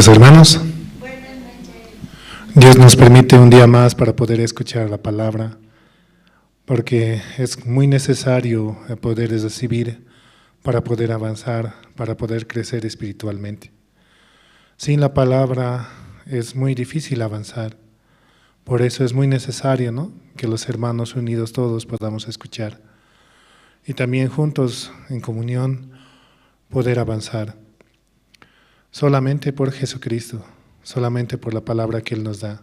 Hermanos, Dios nos permite un día más para poder escuchar la palabra, porque es muy necesario poder recibir para poder avanzar, para poder crecer espiritualmente. Sin la palabra es muy difícil avanzar, por eso es muy necesario, ¿no?, que los hermanos unidos todos podamos escuchar y también juntos en comunión poder avanzar. Solamente por Jesucristo, solamente por la palabra que Él nos da,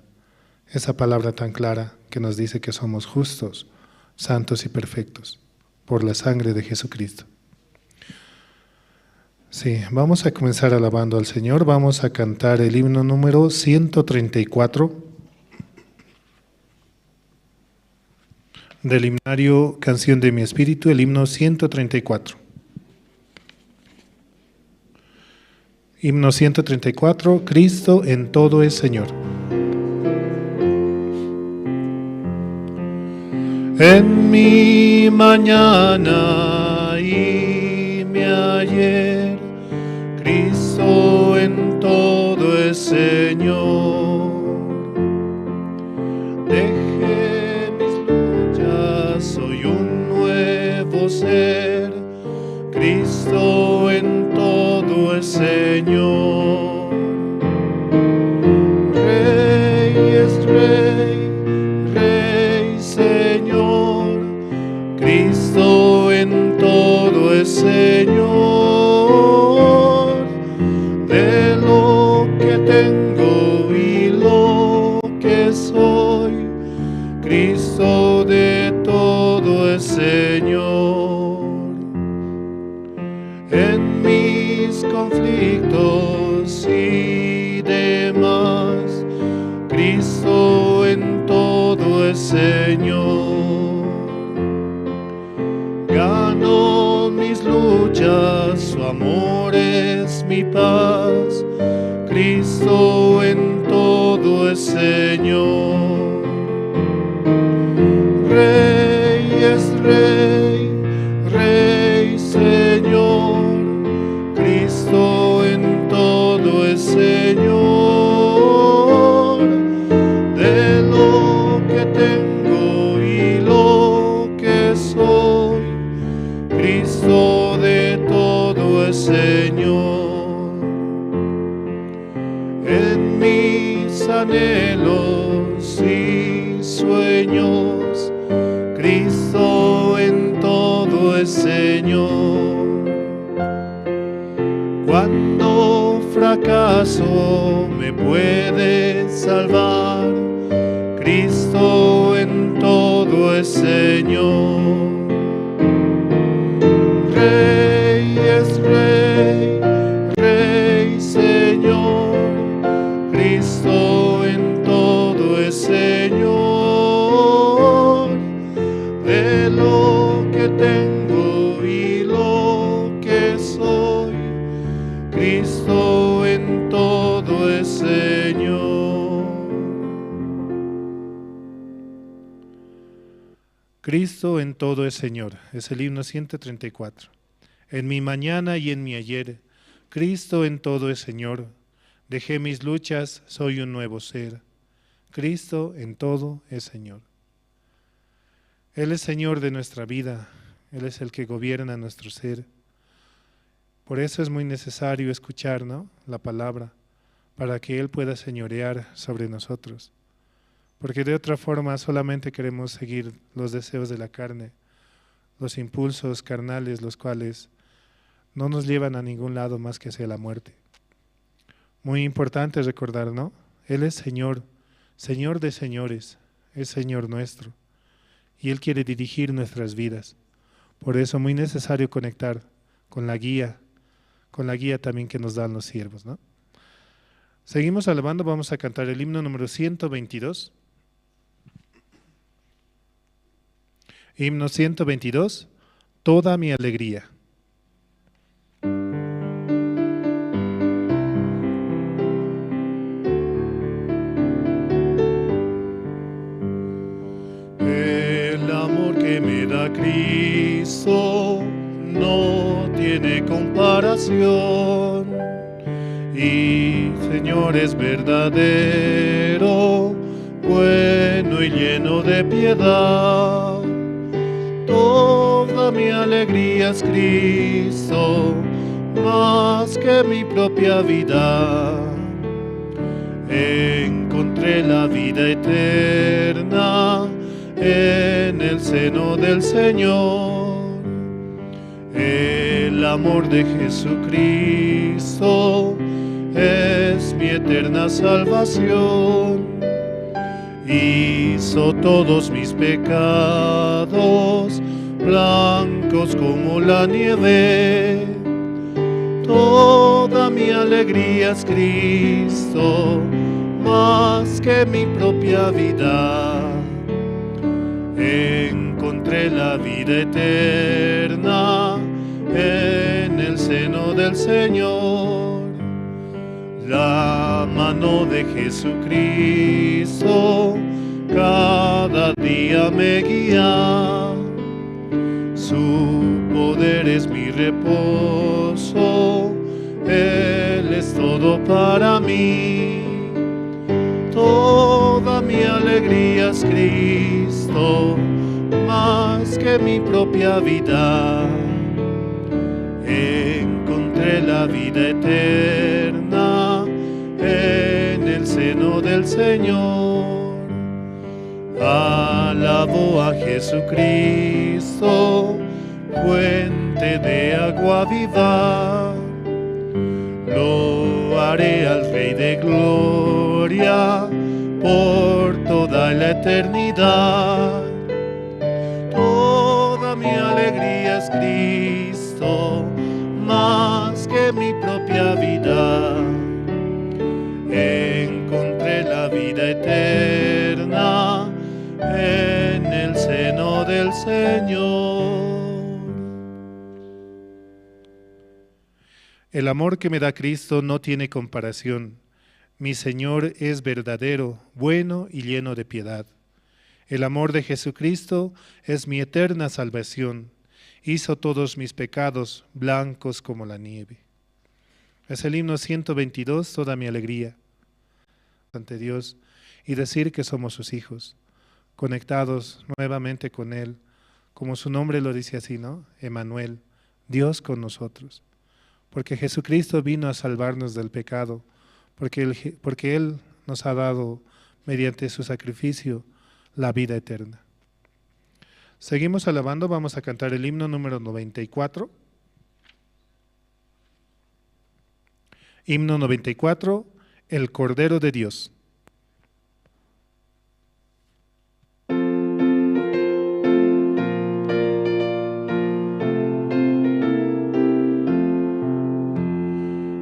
esa palabra tan clara que nos dice que somos justos, santos y perfectos, por la sangre de Jesucristo. Sí, vamos a comenzar alabando al Señor, vamos a cantar el himno número 134 del himnario Canción de mi Espíritu, el himno 134. Himno 134, Cristo en todo es Señor. En mi mañana y mi ayer, Cristo en todo es Señor. Dejé mis luchas, soy un nuevo ser, Cristo en todo es Señor. Rey es Rey, Rey Señor, Cristo en todo es Señor. De lo que tengo y lo que soy, Cristo de todo es Señor. En mis conflictos y demás, Cristo en todo es Señor. Gano mis luchas, su amor es mi paz, Cristo en todo es Señor. Rey es Rey, Rey Señor, Cristo en todo es Señor. De lo que tengo y lo que soy, Cristo de todo es Señor. En mis anhelos y sueños, Cristo en todo es Señor. Cuando fracaso me puede salvar, Cristo en todo es Señor. Rey es Rey, Rey Señor, Cristo en todo es Señor. De lo que tengo y lo que soy, Cristo en todo es Señor. Cristo en todo es Señor, es el himno 134. En mi mañana y en mi ayer, Cristo en todo es Señor. Dejé mis luchas, soy un nuevo ser, Cristo en todo es Señor. Él es Señor de nuestra vida, Él es el que gobierna nuestro ser. Por eso es muy necesario escuchar, ¿no?, la palabra, para que Él pueda señorear sobre nosotros. Porque de otra forma solamente queremos seguir los deseos de la carne, los impulsos carnales, los cuales no nos llevan a ningún lado más que hacia la muerte. Muy importante recordar, ¿no? Él es Señor, Señor de señores, es Señor nuestro. Y Él quiere dirigir nuestras vidas. Por eso muy necesario conectar con la guía también que nos dan los siervos, ¿no? Seguimos alabando, vamos a cantar el himno número 122. Himno 122, toda mi alegría. El amor que me da Cristo no tiene comparación, y Señor es verdadero, bueno y lleno de piedad. Toda mi alegría es Cristo, más que mi propia vida. Encontré la vida eterna en el seno del Señor. El amor de Jesucristo es mi eterna salvación. Hizo todos mis pecados blancos como la nieve. Toda mi alegría es Cristo, más que mi propia vida. Encontré la vida eterna en el seno del Señor. La mano de Jesucristo cada día me guía. Su poder es mi reposo, Él es todo para mí. Toda mi alegría es Cristo, más que mi propia vida. Encontré la vida eterna en el seno del Señor. Alabo a Jesucristo, fuente de agua viva. Lo haré al Rey de gloria por toda la eternidad. Toda mi alegría es Cristo, más que mi propia vida. Encontré la vida eterna en el seno del Señor. El amor que me da Cristo no tiene comparación. Mi Señor es verdadero, bueno y lleno de piedad. El amor de Jesucristo es mi eterna salvación. Hizo todos mis pecados blancos como la nieve. Es el himno 122, toda mi alegría ante Dios y decir que somos sus hijos, conectados nuevamente con Él, como su nombre lo dice así, ¿no? Emmanuel, Dios con nosotros. Porque Jesucristo vino a salvarnos del pecado, porque Él nos ha dado, mediante su sacrificio, la vida eterna. Seguimos alabando, vamos a cantar el himno número 94. Himno 94, el Cordero de Dios.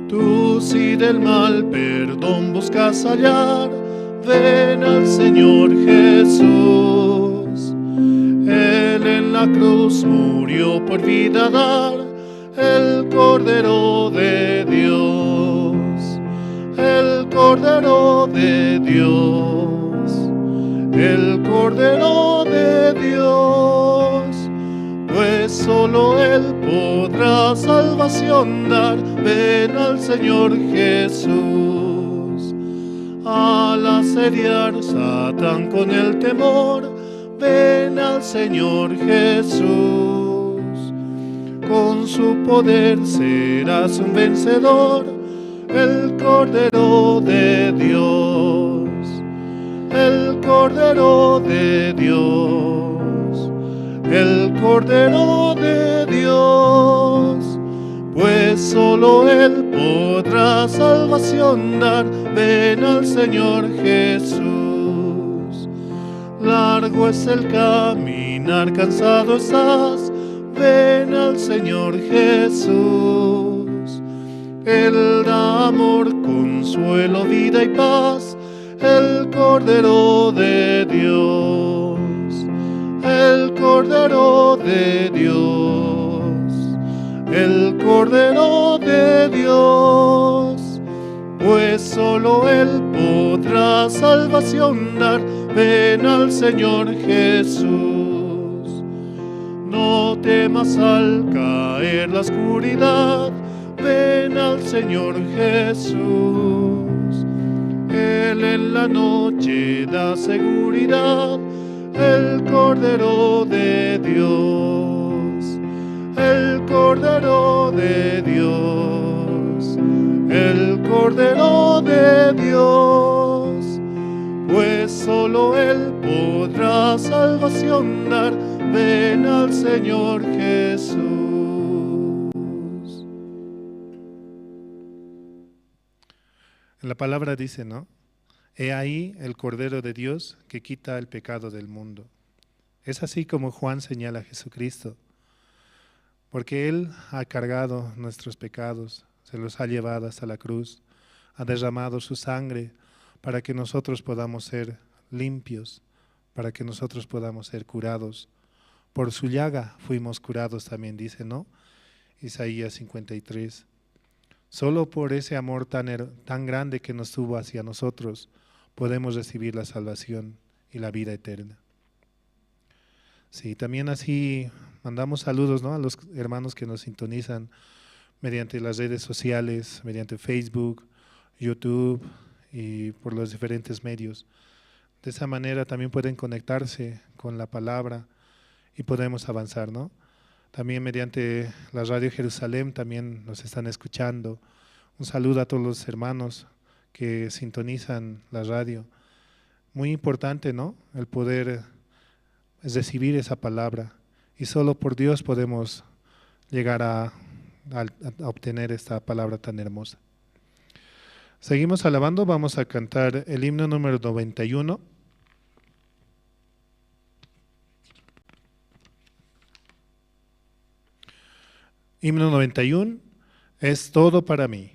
Tú si del mal perdón buscas hallar, ven al Señor Jesús. Él en la cruz murió por vida dar, el Cordero de Dios, el Cordero de Dios, el Cordero de Dios. Pues solo Él podrá salvación dar, ven al Señor Jesús. Al asediar Satán con el temor, ven al Señor Jesús. Con su poder serás un vencedor, el Cordero de Dios, el Cordero de Dios, el Cordero de Dios. Pues solo Él podrá salvación dar, ven al Señor Jesús. Largo es el caminar, cansado estás, ven al Señor Jesús. Él da amor, consuelo, vida y paz, el Cordero de Dios, el Cordero de Dios, el Cordero de Dios. Pues solo Él podrá salvación dar, ven al Señor Jesús. No temas al caer la oscuridad, ven al Señor Jesús. ángel en la noche da seguridad, el Cordero de Dios, el Cordero de Dios, el Cordero de Dios, pues solo Él podrá salvación dar. Ven al Señor Jesús. La palabra dice, ¿no? He ahí el Cordero de Dios que quita el pecado del mundo. Es así como Juan señala a Jesucristo, porque Él ha cargado nuestros pecados, se los ha llevado hasta la cruz, ha derramado su sangre para que nosotros podamos ser limpios, para que nosotros podamos ser curados. Por su llaga fuimos curados también, dice, ¿no? Isaías 53. Solo por ese amor tan grande que nos tuvo hacia nosotros, podemos recibir la salvación y la vida eterna. Sí, también así mandamos saludos, ¿no?, a los hermanos que nos sintonizan mediante las redes sociales, mediante Facebook, YouTube y por los diferentes medios. De esa manera también pueden conectarse con la palabra y podemos avanzar, ¿no? También mediante la Radio Jerusalén también nos están escuchando. Un saludo a todos los hermanos que sintonizan la radio. Muy importante, ¿no?, el poder recibir esa palabra, y solo por Dios podemos llegar a obtener esta palabra tan hermosa. Seguimos alabando, vamos a cantar el himno número 91. Himno 91, es todo para mí.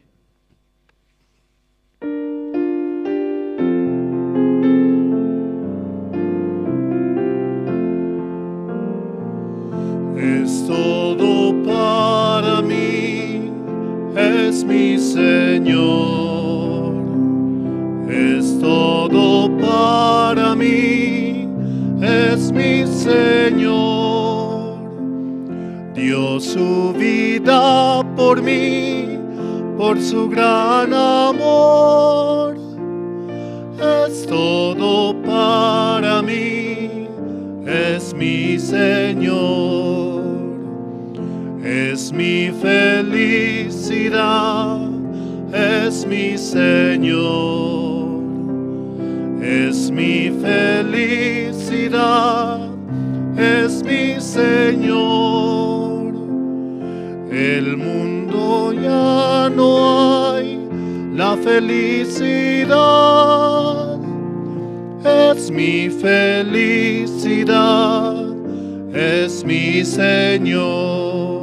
Es todo para mí, es mi Señor. Es todo para mí, es mi Señor. Dio su vida por mí, por su gran amor. Es todo para mí, es mi Señor. Es mi felicidad, es mi Señor. Es mi felicidad, es mi Señor. El mundo ya no hay la felicidad. Es mi felicidad, es mi Señor.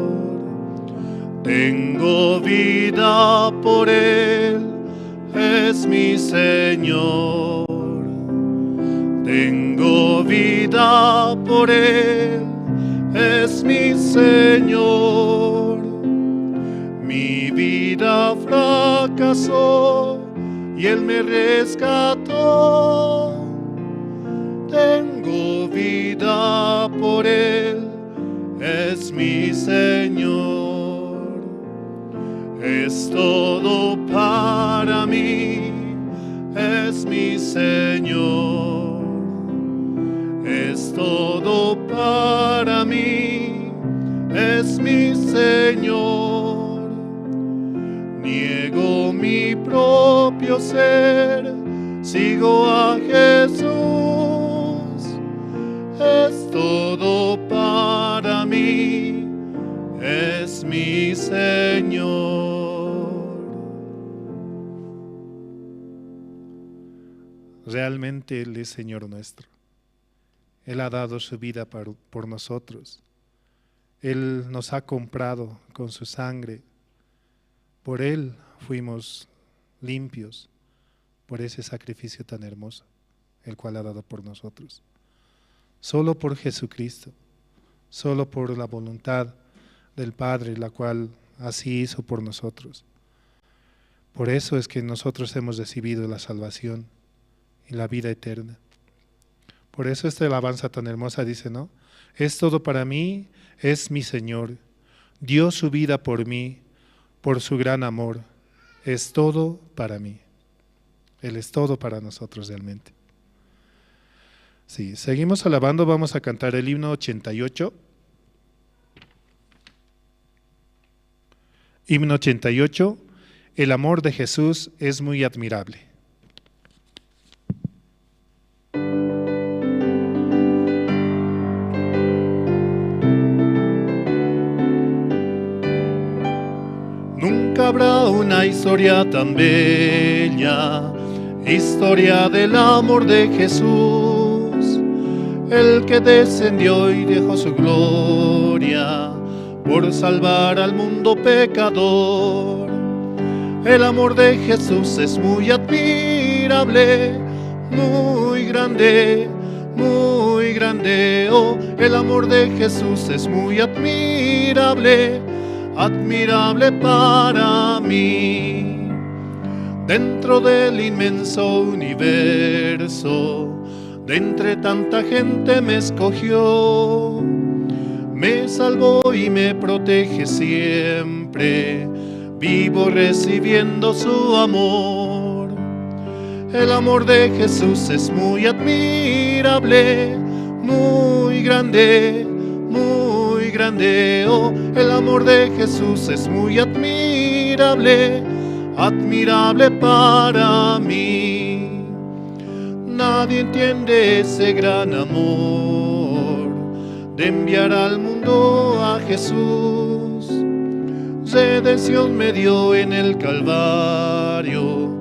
Tengo vida por Él, es mi Señor. Tengo vida por Él, es mi Señor. Mi vida fracasó y Él me rescató. Tengo vida por Él, es mi Señor. Es todo para mí, es mi Señor. Es todo para mí, es mi Señor. Niego mi propio ser, sigo a Jesús. Es todo para mí, es mi Señor. Realmente Él es Señor nuestro. Él ha dado su vida por nosotros. Él nos ha comprado con su sangre. Por Él fuimos limpios, por ese sacrificio tan hermoso, el cual ha dado por nosotros. Solo por Jesucristo, solo por la voluntad del Padre, la cual así hizo por nosotros. Por eso es que nosotros hemos recibido la salvación y la vida eterna. Por eso esta alabanza tan hermosa dice, ¿no? Es todo para mí, es mi Señor. Dio su vida por mí, por su gran amor. Es todo para mí. Él es todo para nosotros realmente. Sí, seguimos alabando, vamos a cantar el himno 88. Himno 88, el amor de Jesús es muy admirable. Nunca habrá una historia tan bella, historia del amor de Jesús, el que descendió y dejó su gloria por salvar al mundo pecador. El amor de Jesús es muy admirable, muy grande, oh, el amor de Jesús es muy admirable, admirable para mí. Dentro del inmenso universo, de entre tanta gente me escogió, me salvó y me protege siempre, vivo recibiendo su amor. El amor de Jesús es muy admirable, muy grande, oh, el amor de Jesús es muy admirable, admirable para mí. Nadie entiende ese gran amor de enviar al mundo a Jesús. Redención me dio en el Calvario,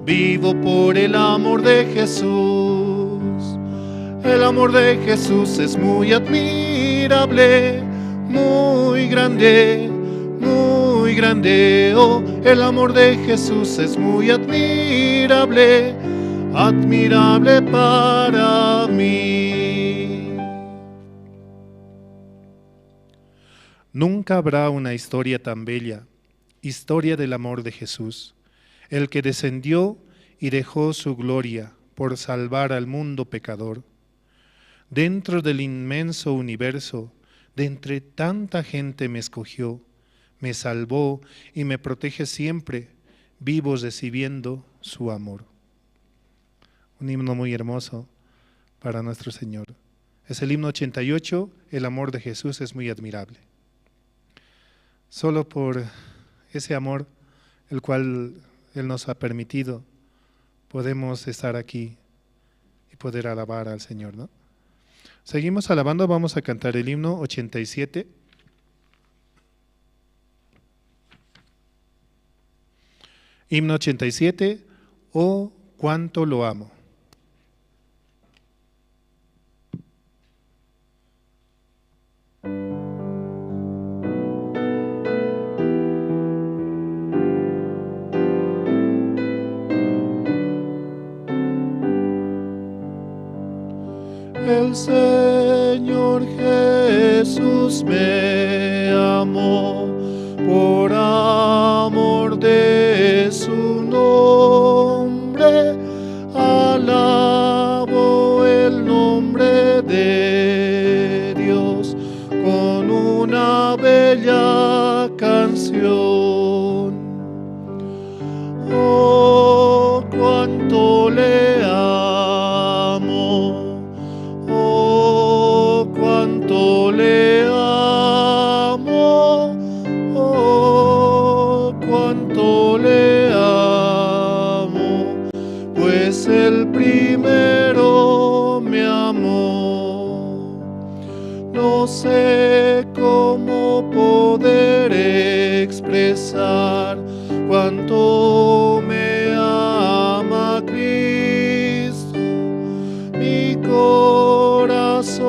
vivo por el amor de Jesús. El amor de Jesús es muy admirable, muy grande, oh, el amor de Jesús es muy admirable, admirable para mí. Nunca habrá una historia tan bella, historia del amor de Jesús, el que descendió y dejó su gloria por salvar al mundo pecador. Dentro del inmenso universo, de entre tanta gente me escogió, me salvó y me protege siempre, vivo recibiendo su amor. Un himno muy hermoso para nuestro Señor. Es el himno 88, el amor de Jesús es muy admirable. Solo por ese amor, el cual Él nos ha permitido, podemos estar aquí y poder alabar al Señor, ¿no? Seguimos alabando, vamos a cantar el himno 87. Himno 87, oh, cuánto lo amo. El Señor Jesús me amó por amor de su nombre. Alabo el nombre de Dios con una bella canción. Oh, cuánto le amo. Oh, cuánto le amo, oh, cuánto le amo, pues el primero me amó. No sé cómo poder expresar cuánto me ama Cristo. Mi corazón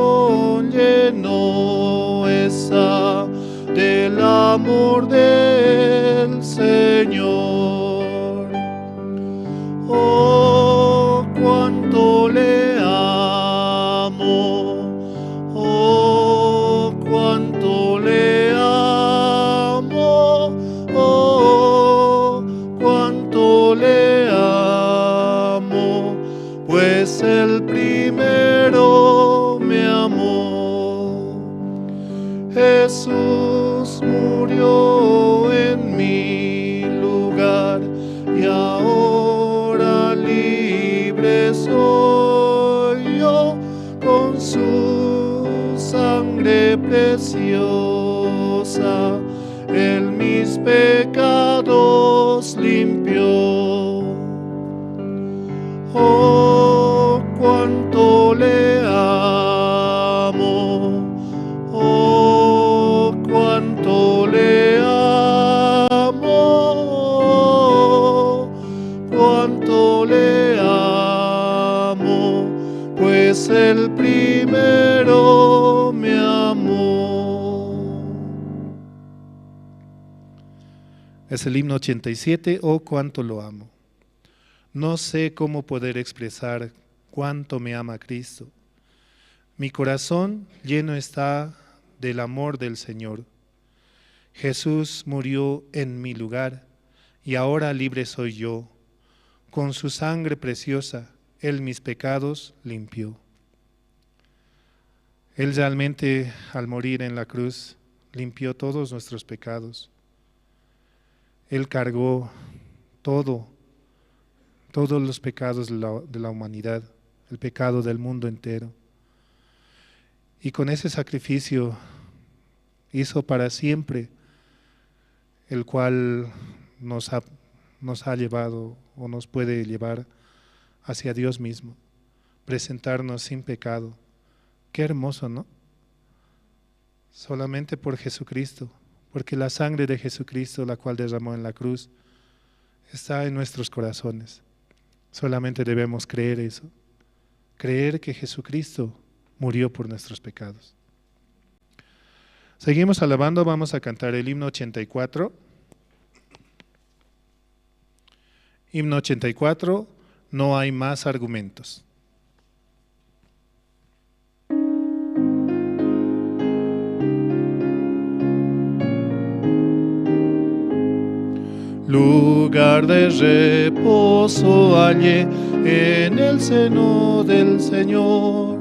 lleno está del amor del Señor. Oh, cuánto le amo. Oh, cuánto le amo. Oh, cuánto le amo, pues el primero me amó. Jesús murió en mi lugar y ahora libre libre soy yo, con su sangre preciosa, Él mis pecados limpió. Oh, cuánto le amo, oh, cuánto le amo, cuánto le amo, pues el primero me amó. Es el himno 87, oh, cuánto lo amo. No sé cómo poder expresar cuánto me ama Cristo. Mi corazón lleno está del amor del Señor. Jesús murió en mi lugar y ahora libre soy yo. Con su sangre preciosa, Él mis pecados limpió. Él realmente, al morir en la cruz, limpió todos nuestros pecados. Él cargó todos los pecados de la humanidad, el pecado del mundo entero. Y con ese sacrificio hizo para siempre, el cual nos ha llevado o nos puede llevar hacia Dios mismo, presentarnos sin pecado. Qué hermoso, ¿no? Solamente por Jesucristo, porque la sangre de Jesucristo, la cual derramó en la cruz, está en nuestros corazones. Solamente debemos creer eso, creer que Jesucristo murió por nuestros pecados. Seguimos alabando, vamos a cantar el himno 84. Himno 84, no hay más argumentos. Lugar de reposo hallé en el seno del Señor,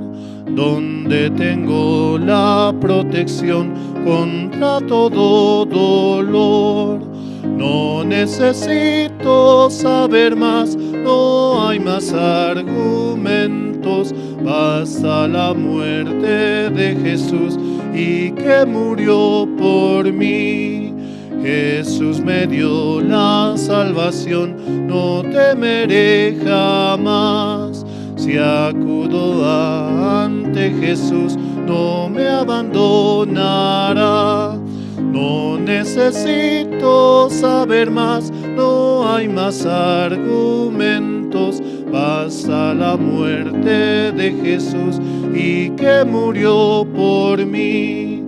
donde tengo la protección contra todo dolor. No necesito saber más, no hay más argumentos, basta la muerte de Jesús y que murió por mí. Jesús me dio la salvación, no temeré jamás. Si acudo ante Jesús, no me abandonará. No necesito saber más, no hay más argumentos. Basta la muerte de Jesús y que murió por mí.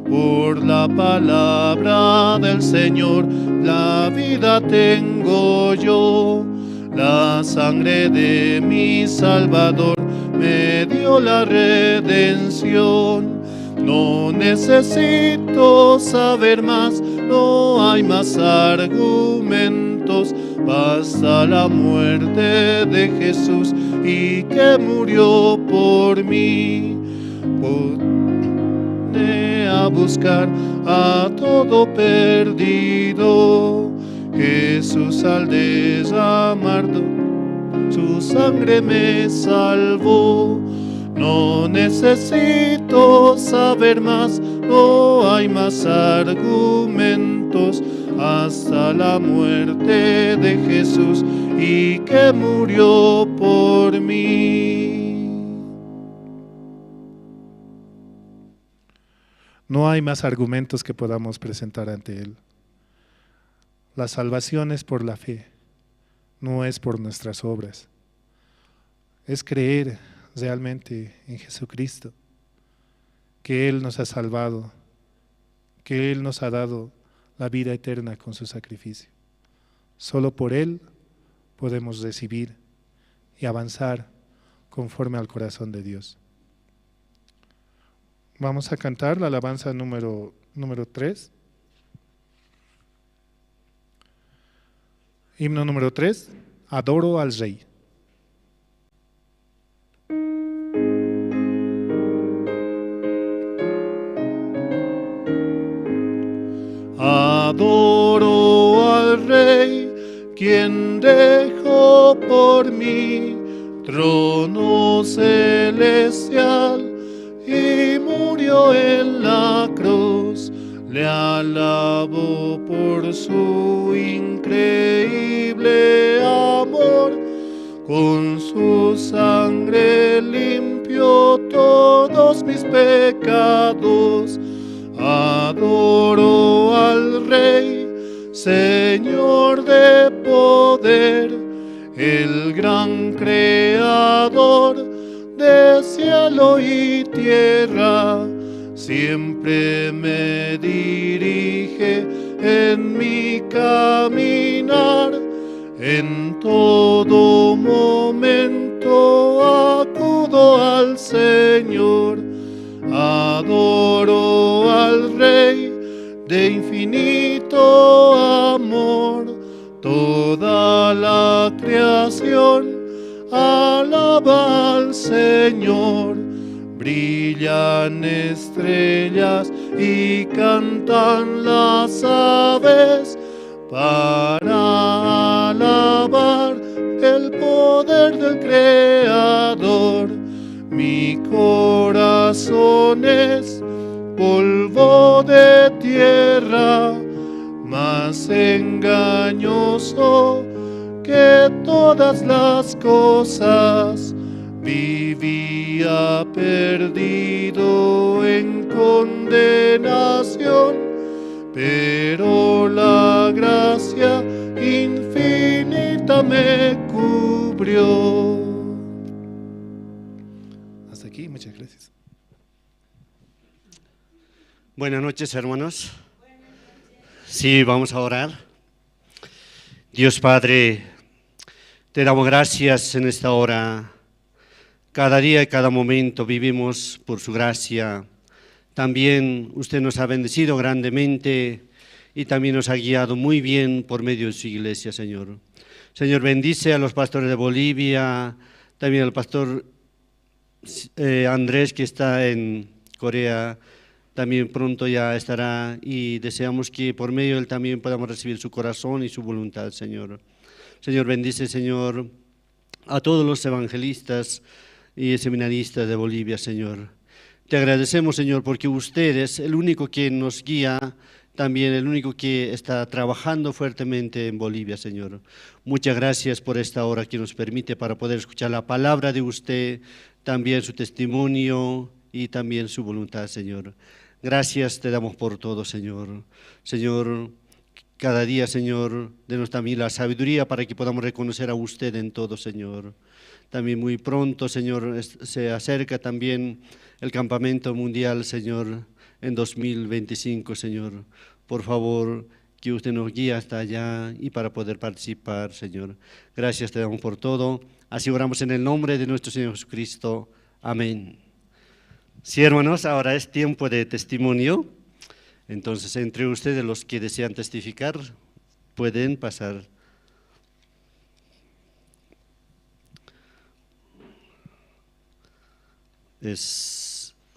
Por la palabra del Señor, la vida tengo yo. La sangre de mi Salvador me dio la redención. No necesito saber más, no hay más argumentos. Basta la muerte de Jesús y que murió por mí. A buscar a todo perdido, Jesús al derramar su sangre me salvó. No necesito saber más, no hay más argumentos. Hasta la muerte de Jesús y que murió por mí. No hay más argumentos que podamos presentar ante Él. La salvación es por la fe, no es por nuestras obras. Es creer realmente en Jesucristo, que Él nos ha salvado, que Él nos ha dado la vida eterna con su sacrificio. Solo por Él podemos recibir y avanzar conforme al corazón de Dios. Vamos a cantar la alabanza número 3. Himno número 3, adoro al Rey. Adoro al Rey, quien dejó por mí trono celestial y murió en la cruz. Le alabo por su increíble amor, con su sangre limpió todos mis pecados. Adoro al Rey, Señor de poder, el gran creador de cielo y tierra. Siempre me dirige en mi caminar, en todo momento acudo al Señor. Adoro al Rey de infinito amor. Toda la creación alaba al Señor. Brillan estrellas y cantan las aves para alabar el poder del Creador. Mi corazón es polvo de tierra, más engañoso que todas las cosas. Vivía perdido en condenación, pero la gracia infinita me cubrió. Hasta aquí, muchas gracias. Buenas noches, hermanos. Sí, vamos a orar. Dios Padre, te damos gracias en esta hora. Cada día y cada momento vivimos por su gracia. También usted nos ha bendecido grandemente y también nos ha guiado muy bien por medio de su iglesia, Señor. Señor, bendice a los pastores de Bolivia, también al pastor Andrés, que está en Corea, también pronto ya estará, y deseamos que por medio de él también podamos recibir su corazón y su voluntad, Señor. Señor, bendice, Señor, a todos los evangelistas y seminaristas de Bolivia, Señor. Te agradecemos, Señor, porque usted es el único que nos guía, también el único que está trabajando fuertemente en Bolivia, Señor. Muchas gracias por esta hora que nos permite para poder escuchar la palabra de usted, también su testimonio y también su voluntad, Señor. Gracias te damos por todo, Señor. Señor, cada día, Señor, denos también la sabiduría para que podamos reconocer a usted en todo, Señor. También muy pronto, Señor, se acerca también el campamento mundial, Señor, en 2025, Señor. Por favor, que usted nos guíe hasta allá y para poder participar, Señor. Gracias te damos por todo. Así oramos en el nombre de nuestro Señor Jesucristo. Amén. Sí, hermanos, ahora es tiempo de testimonio. Entonces, entre ustedes los que desean testificar, pueden pasar.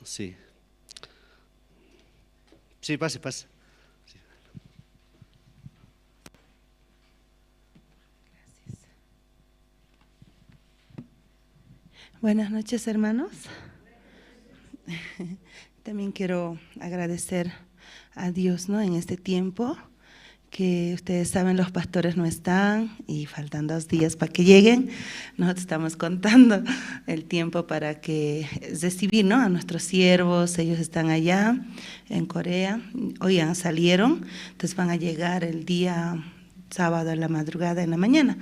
Sí. Sí, pase. Sí. Gracias. Buenas noches, hermanos. También quiero agradecer a Dios, ¿no?, en este tiempo, que ustedes saben, los pastores no están y faltan 2 días para que lleguen. Nosotros estamos contando el tiempo para que recibir, ¿no?, a nuestros siervos. Ellos están allá en Corea, hoy ya salieron, entonces van a llegar el día sábado en la madrugada, en la mañana.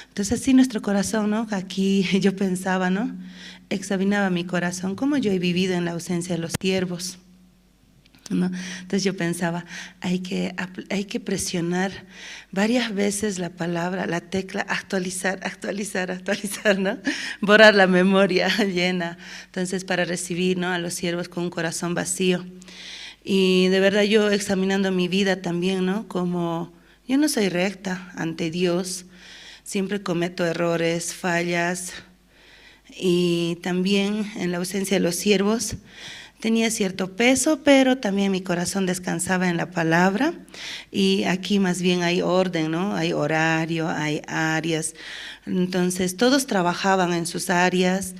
Entonces así nuestro corazón, ¿no?, aquí yo pensaba, ¿no?, examinaba mi corazón, cómo yo he vivido en la ausencia de los siervos, ¿no? Entonces yo pensaba, hay que presionar varias veces la palabra, la tecla, actualizar, ¿no? Borrar la memoria llena, entonces para recibir, ¿no?, a los siervos con un corazón vacío. Y de verdad yo examinando mi vida también, ¿no?, como yo no soy recta ante Dios, siempre cometo errores, fallas, y también en la ausencia de los siervos tenía cierto peso, pero también mi corazón descansaba en la palabra, y aquí más bien hay orden, ¿no? Hay horario, hay áreas, entonces todos trabajaban en sus áreas.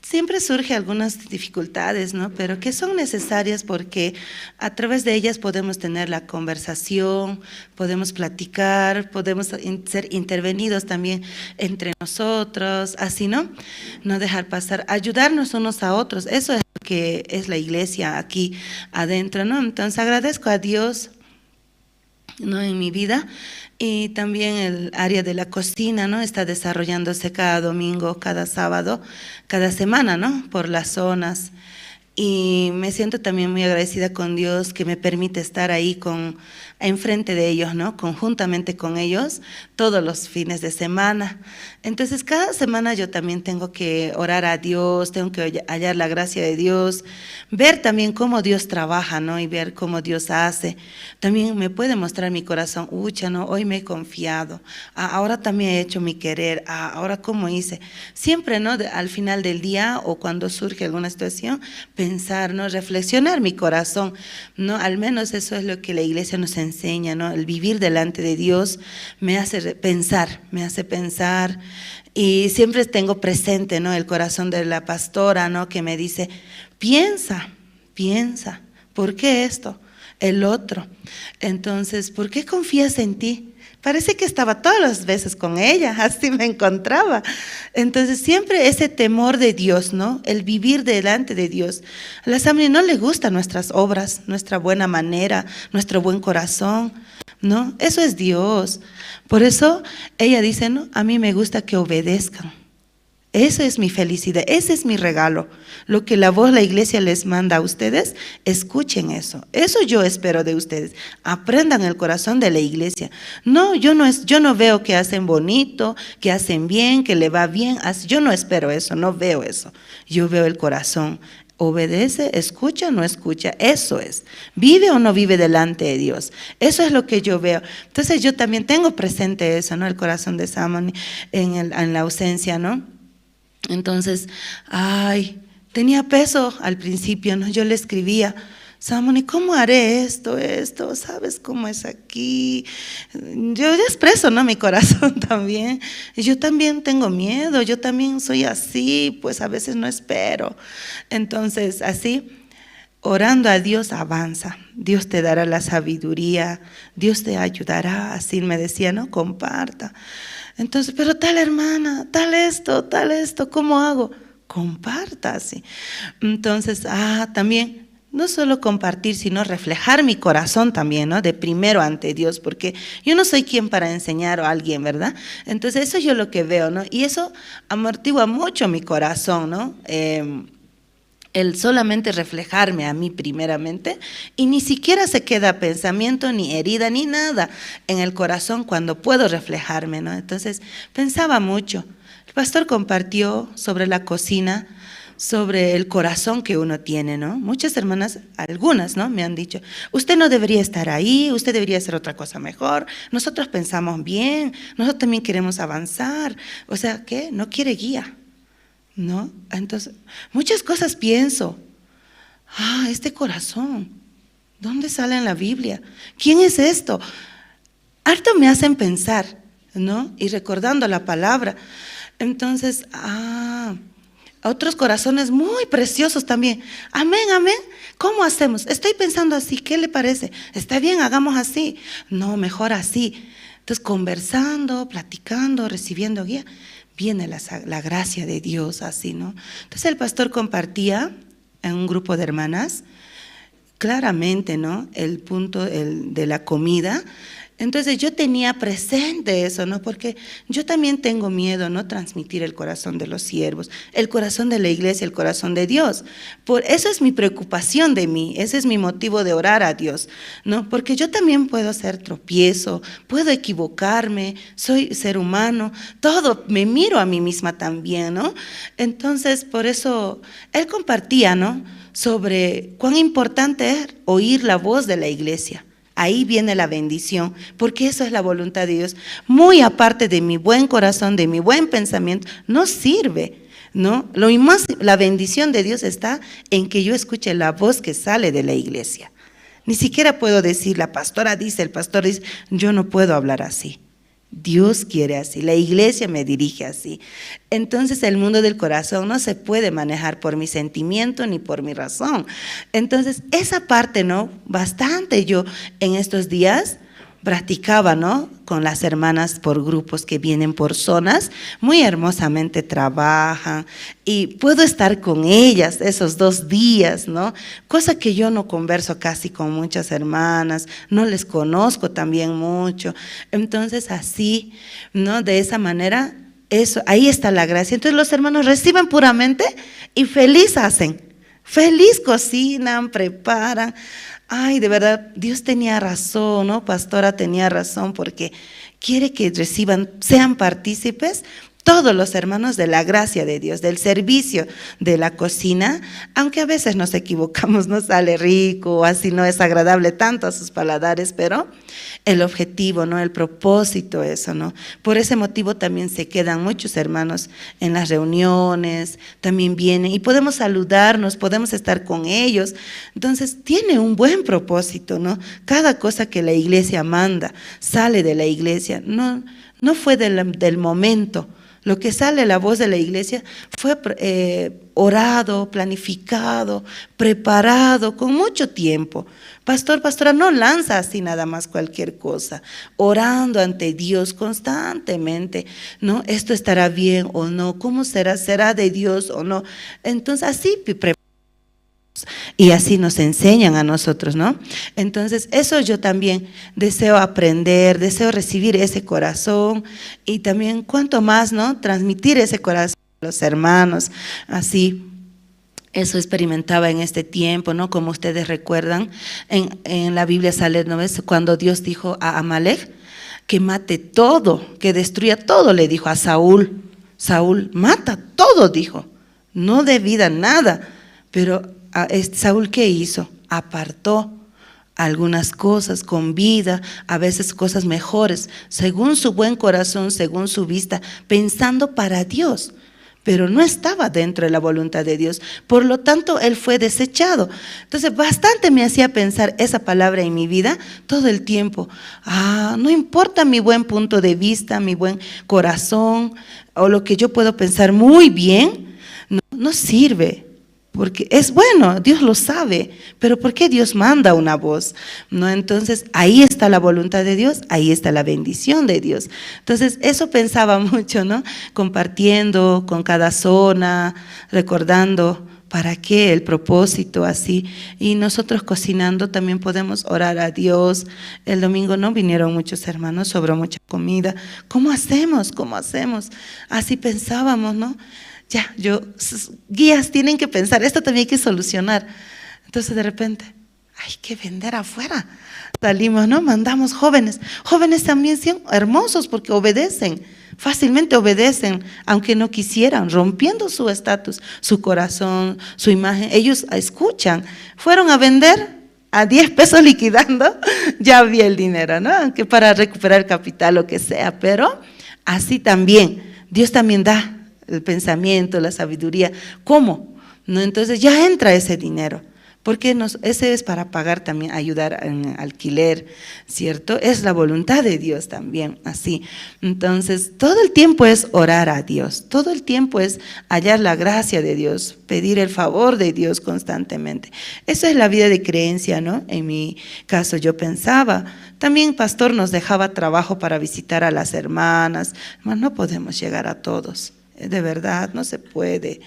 Siempre surgen algunas dificultades, ¿no? Pero que son necesarias porque a través de ellas podemos tener la conversación, podemos platicar, podemos ser intervenidos también entre nosotros, así, ¿no? No dejar pasar, ayudarnos unos a otros. Eso es lo que es la iglesia aquí adentro, ¿no? Entonces agradezco a Dios, ¿no? En mi vida. Y también el área de la cocina, ¿no? Está desarrollándose cada domingo, cada sábado, cada semana, ¿no? Por las zonas. Y me siento también muy agradecida con Dios que me permite estar ahí enfrente de ellos, ¿no? Conjuntamente con ellos todos los fines de semana. Entonces cada semana yo también tengo que orar a Dios, tengo que hallar la gracia de Dios, ver también cómo Dios trabaja, ¿no? Y ver cómo Dios hace. También me puede mostrar mi corazón, ucha, ¿no? Hoy me he confiado, ahora también he hecho mi querer, ahora cómo hice. Siempre, ¿no? Al final del día o cuando surge alguna situación, pensar, ¿no? Reflexionar mi corazón, ¿no? Al menos eso es lo que la iglesia nos enseña, ¿no? El vivir delante de Dios me hace pensar, y siempre tengo presente, ¿no? El corazón de la pastora, ¿no? Que me dice, piensa, ¿por qué esto? El otro. Entonces, ¿por qué confías en ti? Parece que estaba todas las veces con ella, así me encontraba. Entonces siempre ese temor de Dios, ¿no? El vivir delante de Dios. A la Asamblea no le gustan nuestras obras, nuestra buena manera, nuestro buen corazón, ¿no? Eso es Dios. Por eso ella dice, ¿no? A mí me gusta que obedezcan. Eso es mi felicidad, ese es mi regalo. Lo que la iglesia les manda a ustedes, escuchen eso. Eso yo espero de ustedes. Aprendan el corazón de la iglesia. No, yo no veo que hacen bonito, que hacen bien, que le va bien. Yo no espero eso, no veo eso. Yo veo el corazón. Obedece, escucha o no escucha, eso es. Vive o no vive delante de Dios. Eso es lo que yo veo. Entonces yo también tengo presente eso, ¿no? El corazón de Samoni en la ausencia, ¿no? Entonces, tenía peso al principio, ¿no? Yo le escribía, Samoni, ¿cómo haré esto? ¿Sabes cómo es aquí? Yo expreso, ¿no? Mi corazón también. Yo también tengo miedo, yo también soy así, pues a veces no espero. Entonces, así, orando a Dios avanza. Dios te dará la sabiduría, Dios te ayudará, así me decía, ¿no? Comparta. Entonces, pero tal hermana, tal esto, ¿cómo hago? Comparta, sí. Entonces, también, no solo compartir, sino reflejar mi corazón también, ¿no? De primero ante Dios, porque yo no soy quien para enseñar a alguien, ¿verdad? Entonces, eso yo lo que veo, ¿no? Y eso amortigua mucho mi corazón, ¿no? El solamente reflejarme a mí primeramente, y ni siquiera se queda pensamiento, ni herida, ni nada en el corazón cuando puedo reflejarme, ¿no? Entonces pensaba mucho. El pastor compartió sobre la cocina, sobre el corazón que uno tiene, ¿no? Muchas hermanas, algunas, ¿no? Me han dicho, usted no debería estar ahí, usted debería hacer otra cosa mejor, nosotros pensamos bien, nosotros también queremos avanzar, o sea, ¿qué? No quiere guía, ¿no? Entonces, muchas cosas pienso, este corazón, ¿dónde sale en la Biblia? ¿Quién es esto? Harto me hacen pensar, ¿no? Y recordando la palabra. Entonces, otros corazones muy preciosos también. Amén, amén. ¿Cómo hacemos? Estoy pensando así, ¿qué le parece? Está bien, hagamos así. No, mejor así. Entonces, conversando, platicando, recibiendo guía, viene la gracia de Dios así, ¿no? Entonces el pastor compartía en un grupo de hermanas claramente, ¿no? El punto de la comida. Entonces yo tenía presente eso, ¿no? Porque yo también tengo miedo, ¿no? Transmitir el corazón de los siervos, el corazón de la iglesia, el corazón de Dios. Por eso es mi preocupación de mí, ese es mi motivo de orar a Dios, ¿no? Porque yo también puedo hacer tropiezo, puedo equivocarme, soy ser humano, todo, me miro a mí misma también, ¿no? Entonces, por eso él compartía, ¿no? Sobre cuán importante es oír la voz de la iglesia. Ahí viene la bendición, porque eso es la voluntad de Dios. Muy aparte de mi buen corazón, de mi buen pensamiento, no sirve. ¿no? La bendición de Dios está en que yo escuche la voz que sale de la iglesia. Ni siquiera puedo decir, la pastora dice, el pastor dice, yo no puedo hablar así. Dios quiere así, la iglesia me dirige así. Entonces el mundo del corazón no se puede manejar por mi sentimiento ni por mi razón. Entonces esa parte, ¿no? Bastante yo en estos días practicaba, ¿no? Con las hermanas por grupos que vienen por zonas, muy hermosamente trabajan y puedo estar con ellas esos 2 días, ¿no? Cosa que yo no converso casi con muchas hermanas, no les conozco también mucho. Entonces así, ¿no? De esa manera, eso, ahí está la gracia. Entonces los hermanos reciben puramente y feliz hacen, feliz cocinan, preparan. Ay, de verdad, Dios tenía razón, ¿no? Pastora tenía razón, porque quiere que reciban, sean partícipes todos los hermanos de la gracia de Dios, del servicio de la cocina, aunque a veces nos equivocamos, no sale rico, así no es agradable tanto a sus paladares, pero el objetivo, ¿no? El propósito, eso, ¿no? Por ese motivo también se quedan muchos hermanos en las reuniones, también vienen y podemos saludarnos, podemos estar con ellos. Entonces, tiene un buen propósito, ¿no? Cada cosa que la iglesia manda, sale de la iglesia, no fue del momento. Lo que sale la voz de la iglesia fue orado, planificado, preparado, con mucho tiempo. Pastora, no lanza así nada más cualquier cosa, orando ante Dios constantemente, ¿no? Esto estará bien o no, ¿cómo será? ¿Será de Dios o no? Entonces así y así nos enseñan a nosotros, ¿no? Entonces eso yo también deseo aprender, deseo recibir ese corazón y también cuanto más, ¿no? Transmitir ese corazón a los hermanos, así. Eso experimentaba en este tiempo, ¿no? Como ustedes recuerdan, en la Biblia sale, ¿no ves? Cuando Dios dijo a Amalek que mate todo, que destruya todo, le dijo a Saúl. Saúl, mata todo, dijo, no de vida nada, pero Saúl, ¿qué hizo? Apartó algunas cosas con vida, a veces cosas mejores, según su buen corazón, según su vista, pensando para Dios, pero no estaba dentro de la voluntad de Dios, por lo tanto él fue desechado. Entonces bastante me hacía pensar esa palabra en mi vida todo el tiempo. No importa mi buen punto de vista, mi buen corazón o lo que yo puedo pensar muy bien, no sirve. Porque es bueno, Dios lo sabe, pero ¿por qué Dios manda una voz? ¿No? Entonces ahí está la voluntad de Dios, ahí está la bendición de Dios. Entonces eso pensaba mucho, ¿no? Compartiendo con cada zona, recordando para qué el propósito así. Y nosotros cocinando también podemos orar a Dios. El domingo no vinieron muchos hermanos, sobró mucha comida. ¿Cómo hacemos? ¿Cómo hacemos? Así pensábamos, ¿no? Guías tienen que pensar, esto también hay que solucionar. Entonces de repente, hay que vender afuera. Salimos, ¿no? Mandamos jóvenes. Jóvenes también son hermosos porque obedecen, fácilmente obedecen, aunque no quisieran, rompiendo su estatus, su corazón, su imagen. Ellos escuchan. Fueron a vender a 10 pesos liquidando, ya había el dinero, ¿no? Aunque para recuperar capital, lo que sea, pero así también, Dios también da el pensamiento, la sabiduría. ¿Cómo? ¿No? Entonces ya entra ese dinero, porque ese es para pagar también, ayudar en alquiler, ¿cierto? Es la voluntad de Dios también, así. Entonces todo el tiempo es orar a Dios, todo el tiempo es hallar la gracia de Dios, pedir el favor de Dios constantemente. Eso es la vida de creencia, ¿no? En mi caso yo pensaba, también pastor nos dejaba trabajo para visitar a las hermanas, no podemos llegar a todos. De verdad, no se puede,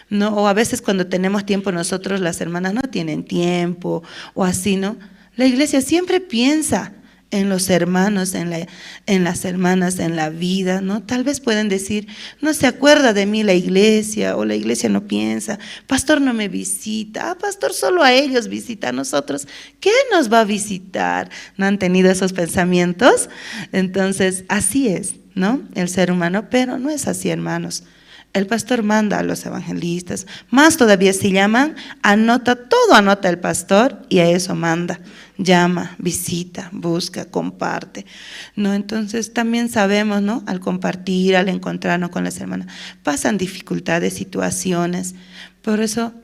¿no? O a veces cuando tenemos tiempo nosotros, las hermanas no tienen tiempo o así, ¿no? La iglesia siempre piensa en los hermanos, en las hermanas, en la vida, ¿no? Tal vez pueden decir, no se acuerda de mí la iglesia, o la iglesia no piensa, pastor no me visita, pastor solo a ellos visita, a nosotros, ¿qué nos va a visitar? ¿No han tenido esos pensamientos? Entonces, así es, ¿no? El ser humano, pero no es así, hermanos. El pastor manda a los evangelistas, más todavía si llaman, todo anota el pastor y a eso manda, llama, visita, busca, comparte, ¿no? Entonces también sabemos, ¿no? Al compartir, al encontrarnos con las hermanas, pasan dificultades, situaciones, por eso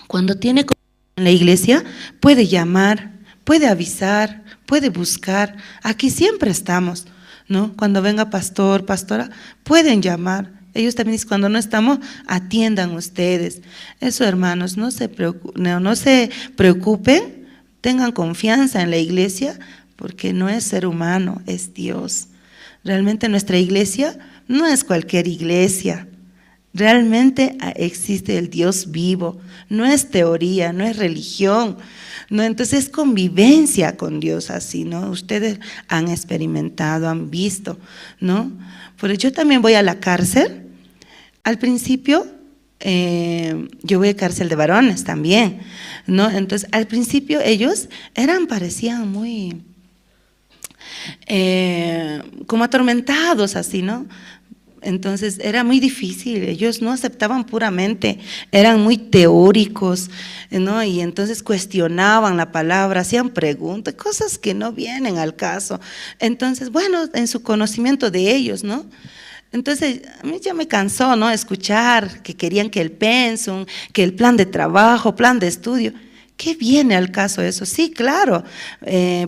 cuando tiene en la iglesia puede llamar, puede avisar, puede buscar, aquí siempre estamos, ¿no? Cuando venga pastor, pastora, pueden llamar. Ellos también dicen, cuando no estamos, atiendan ustedes. Eso, hermanos, no se preocupen, tengan confianza en la iglesia, porque no es ser humano, es Dios. Realmente nuestra iglesia no es cualquier iglesia. Realmente existe el Dios vivo, no es teoría, no es religión, ¿no? Entonces es convivencia con Dios así, ¿no? Ustedes han experimentado, han visto, ¿no? Pero yo también voy a la cárcel. Al principio, yo voy a cárcel de varones también, ¿no? Entonces, al principio ellos parecían muy como atormentados así, ¿no? Entonces era muy difícil, ellos no aceptaban puramente, eran muy teóricos, ¿no? Y entonces cuestionaban la palabra, hacían preguntas, cosas que no vienen al caso. Entonces, bueno, en su conocimiento de ellos, ¿no? Entonces, a mí ya me cansó, ¿no? Escuchar que querían que el pensum, que el plan de trabajo, plan de estudio. ¿Qué viene al caso eso? Sí, claro,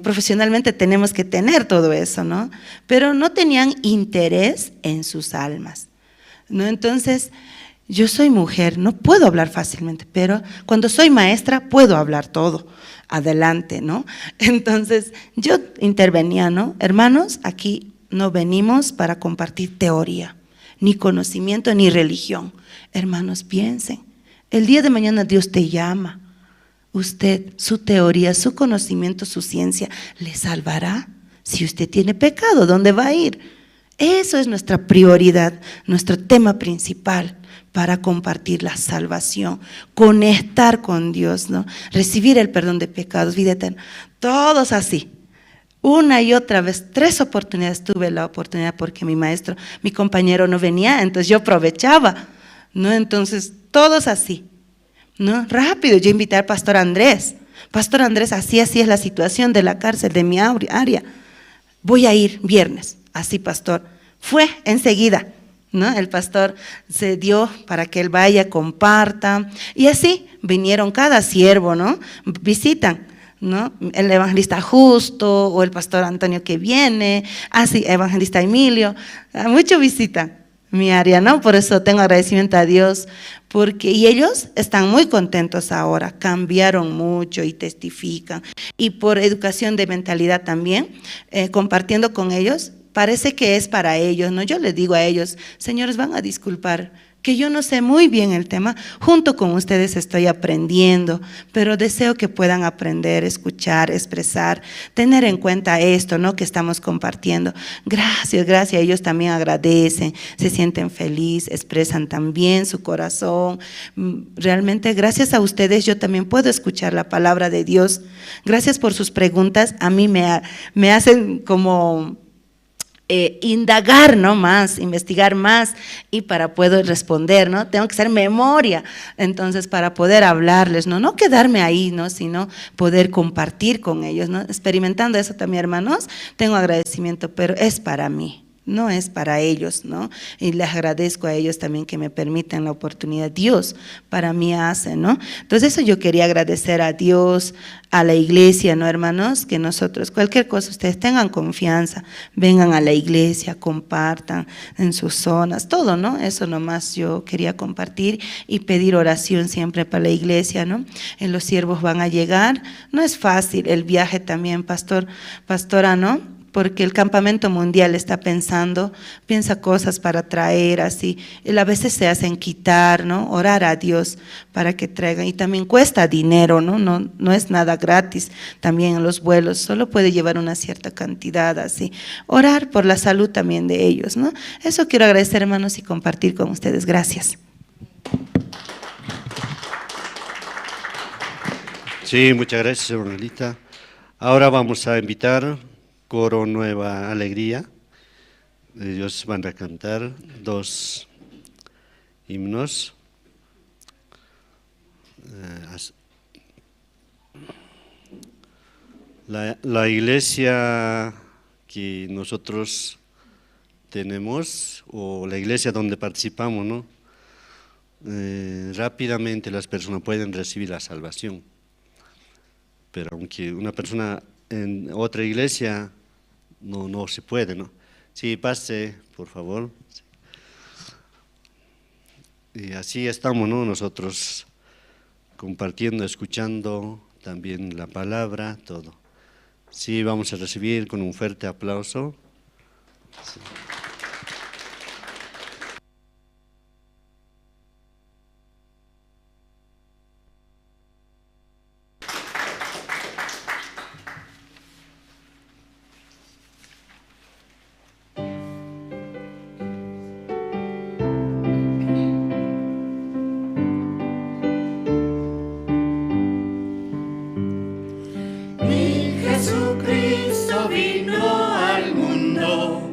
profesionalmente tenemos que tener todo eso, ¿no? Pero no tenían interés en sus almas, ¿no? Entonces, yo soy mujer, no puedo hablar fácilmente, pero cuando soy maestra puedo hablar todo, adelante, ¿no? Entonces, yo intervenía, ¿no? Hermanos, aquí no venimos para compartir teoría, ni conocimiento, ni religión. Hermanos, piensen, el día de mañana Dios te llama. Usted, su teoría, su conocimiento, su ciencia, ¿le salvará? Si usted tiene pecado, ¿dónde va a ir? Eso es nuestra prioridad, nuestro tema principal para compartir la salvación, conectar con Dios, ¿no? Recibir el perdón de pecados, vida eterna. Todos así. Una y otra vez, 3 oportunidades tuve la oportunidad porque mi maestro, mi compañero no venía, entonces yo aprovechaba, ¿no? Entonces, todos así, ¿no? Rápido, yo invité al pastor Andrés, así es la situación de la cárcel de mi área, voy a ir viernes, así pastor, fue enseguida, ¿no? El pastor se dio para que él vaya, comparta, y así vinieron cada siervo, ¿no? Visitan, ¿no? El evangelista Justo o el pastor Antonio que viene, así evangelista Emilio, mucho visitan mi área, ¿no? Por eso tengo agradecimiento a Dios, y ellos están muy contentos ahora, cambiaron mucho y testifican, y por educación de mentalidad también, compartiendo con ellos, parece que es para ellos, ¿no? Yo les digo a ellos, señores, van a disculpar, que yo no sé muy bien el tema, junto con ustedes estoy aprendiendo, pero deseo que puedan aprender, escuchar, expresar, tener en cuenta esto, ¿no? Que estamos compartiendo. Gracias, ellos también agradecen, se sienten felices, expresan también su corazón. Realmente gracias a ustedes yo también puedo escuchar la palabra de Dios. Gracias por sus preguntas, a mí me hacen como indagar, ¿no? Más, investigar más, y para poder responder, ¿no? Tengo que hacer memoria, entonces para poder hablarles, no quedarme ahí, ¿no? Sino poder compartir con ellos, ¿no? Experimentando eso también, hermanos, tengo agradecimiento, pero es para mí. No es para ellos, ¿no? Y les agradezco a ellos también que me permitan la oportunidad. Dios para mí hace, ¿no? Entonces eso yo quería agradecer a Dios, a la iglesia, ¿no, hermanos? Que nosotros, cualquier cosa, ustedes tengan confianza, vengan a la iglesia, compartan en sus zonas, todo, ¿no? Eso nomás yo quería compartir y pedir oración siempre para la iglesia, ¿no? Los siervos van a llegar, no es fácil el viaje también, pastora, ¿no? Porque el campamento mundial piensa cosas para traer así, y a veces se hacen quitar, ¿no? Orar a Dios para que traigan, y también cuesta dinero, ¿no? No es nada gratis, también los vuelos, solo puede llevar una cierta cantidad así, orar por la salud también de ellos, ¿no? Eso quiero agradecer, hermanos, y compartir con ustedes, gracias. Sí, muchas gracias, hermanita. Ahora vamos a invitar Coro Nueva Alegría. Ellos van a cantar 2 himnos. La iglesia que nosotros tenemos, o la iglesia donde participamos, ¿no? Rápidamente las personas pueden recibir la salvación, pero aunque una persona en otra iglesia no se puede, ¿no? Sí, pase, por favor. Y así estamos, ¿no? Nosotros compartiendo, escuchando también la palabra, todo. Sí, vamos a recibir con un fuerte aplauso. Sí. Jesucristo vino al mundo,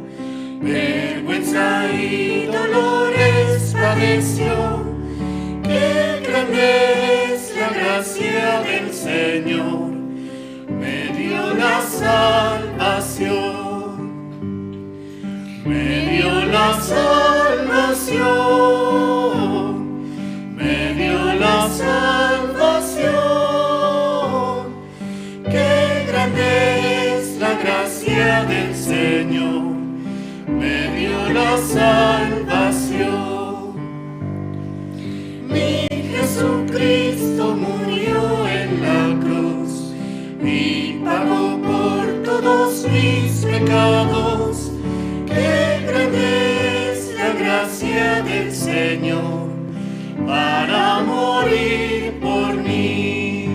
vergüenza y dolores padeció. Qué grande es la gracia del Señor, me dio la salvación, me dio la salvación, me dio la salvación. La gracia del Señor me dio la salvación. Mi Jesucristo murió en la cruz y pagó por todos mis pecados. Qué grande es la gracia del Señor para morir por mí,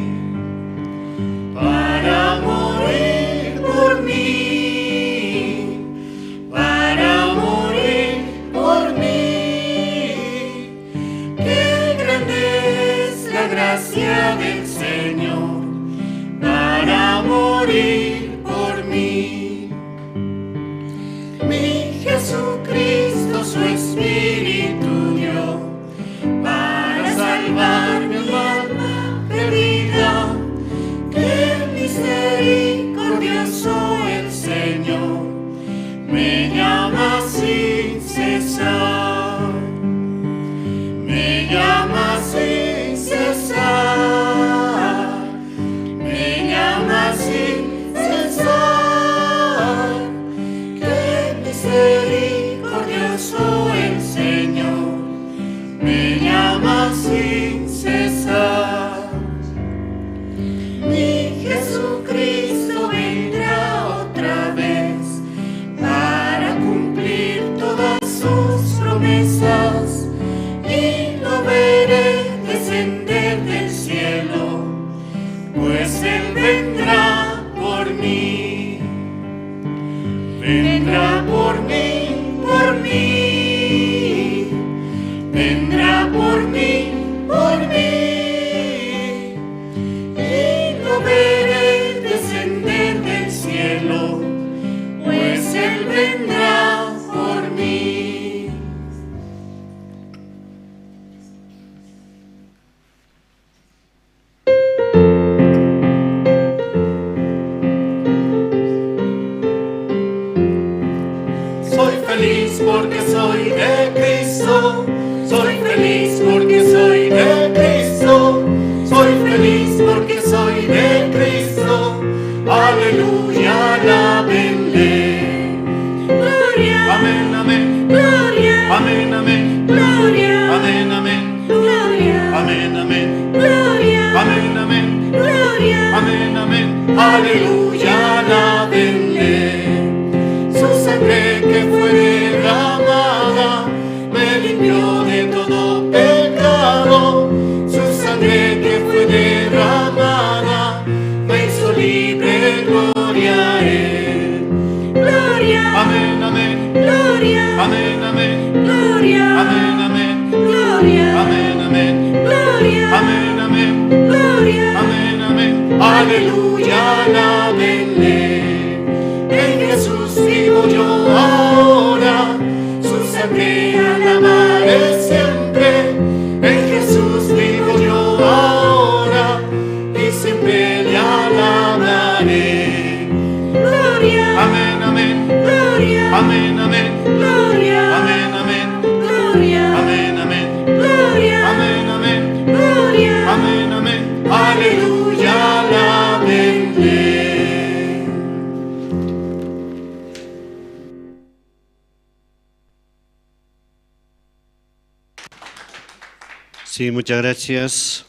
para morir por mí, para morir por mí. Qué grande es la gracia del Señor para morir por mí. Mi Jesucristo su Espíritu dio para salvar mi alma perdida. Qué misericordioso el Señor, me llama sin cesar, me llama sin cesar, me llama sin cesar. Qué misericordioso el Señor, me llama sin cesar. Mi Jesucristo vendrá otra vez para cumplir todas sus promesas y lo veré descender del cielo, pues Él vendrá por mí, vendrá por mí, por mí, vendrá por mí, por mí. Veré descender del cielo, pues Él vendrá por mí. Soy feliz porque soy de Cristo, soy feliz porque soy de Cristo, soy feliz porque soy de Cristo, aleluya, alábenle. Gloria, amén, amén, gloria, amén, amén, gloria, amén, amén, gloria, amén, amén, gloria, amén, amén, gloria, amén, amén, aleluya, alábenle. Su sangre que fue derramada me limpió de todo pecado, su sangre que fue derramada me hizo libre, gloria a Él. Gloria, amén, amén, gloria, amén, amén, gloria, amén, amén, gloria, amén, amén, gloria, amén, amén, gloria, amén, amén, aleluya, alábenle. En Jesús vivo yo ahora, su sangre alabaré siempre. Jesús vivo yo ahora y siempre le alabaré. Gloria, Amén, amén, gloria, amén, amén, gloria, amén, amén, gloria, amén, amén, gloria, amén, amén, gloria. amén, amén, aleluya, alábenle. Sí, muchas gracias.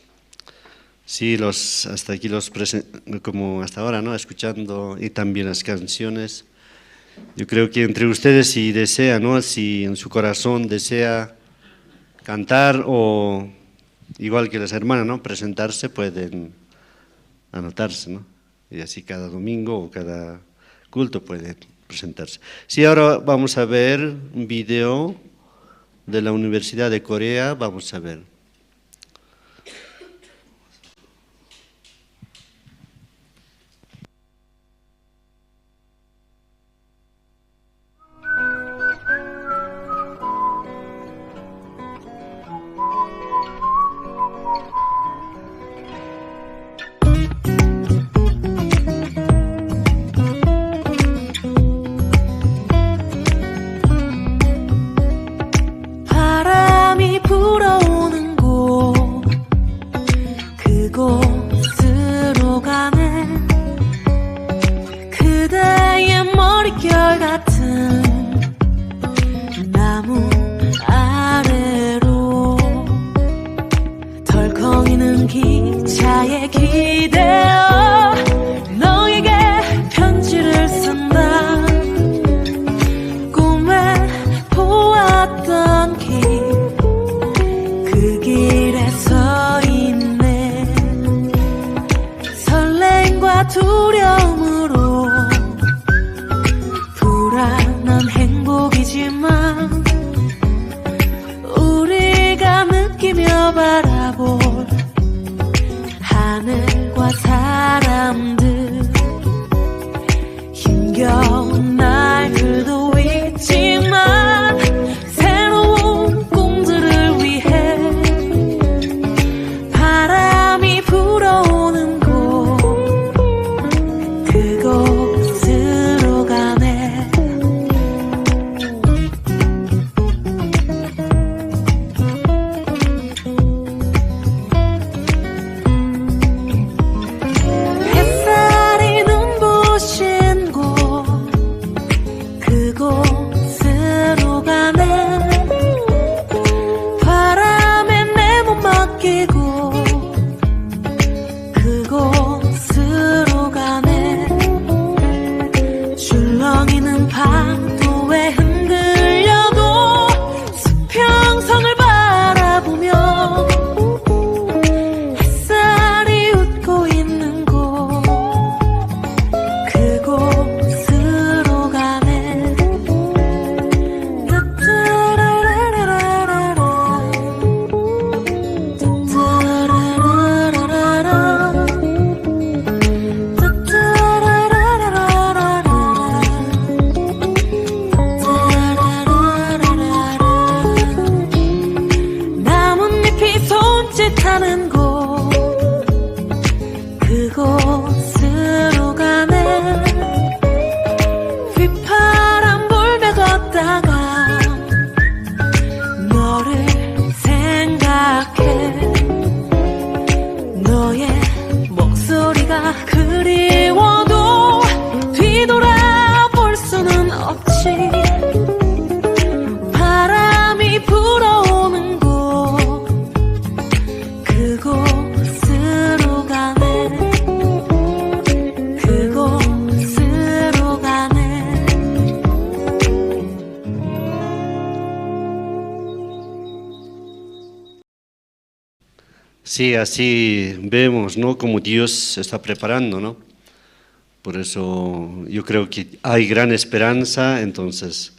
Sí, hasta aquí como hasta ahora, ¿no? Escuchando y también las canciones. Yo creo que entre ustedes, si desea, ¿no? Si en su corazón desea cantar o igual que las hermanas, ¿no? Presentarse, pueden anotarse, ¿no? Y así cada domingo o cada culto pueden presentarse. Sí, ahora vamos a ver un video de la Universidad de Corea, vamos a ver. 바람이 불어오는 곳 그곳으로 가는 그대의 머릿결 같은 나무 아래로 덜컹이는 기차에 기대어 너에게 편지를 쓴다. 꿈에 보았던 길 그 길에 서 있네. 설렘과 두려움으로 불안한 행복이지만 우리가 느끼며 바라볼 하늘과 사람들 힘겨운 날들도 있지만 새로운 꿈들을 위해 바람이 불어오는 곳 그곳으로 가네. 햇살이 눈부신 곳 그곳으로 가네. 바람에 내 몸 맡기고 그곳으로 가네. 줄렁이는 파도에 흔들려도 수평선을 바라보며 햇살이 웃고 있는 곳 그곳으로 가네. 나뭇잎이 손짓하는 곳 그곳으로 가네. 휘파람 불며 걷다가 너를 생각해. 너의 목소리가 그리워도 뒤돌아볼 수는 없지. 바람이 불어오는 곳 그곳으로 가네. 그곳으로 가네. Sí, así vemos, ¿no? Como Dios se está preparando, ¿no? Por eso yo creo que hay gran esperanza, entonces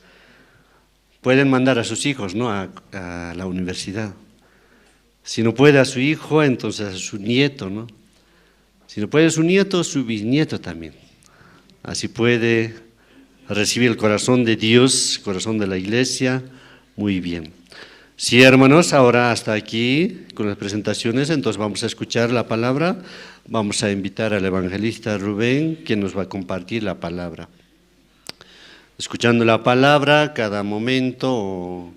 pueden mandar a sus hijos, ¿no? a la universidad. Si no puede a su hijo, entonces a su nieto, ¿no? Si no puede a su nieto, su bisnieto también. Así puede recibir el corazón de Dios, corazón de la iglesia, muy bien. Sí, hermanos, ahora hasta aquí con las presentaciones, entonces vamos a escuchar la palabra. Vamos a invitar al evangelista Rubén, quien nos va a compartir la palabra. Escuchando la palabra, cada momento o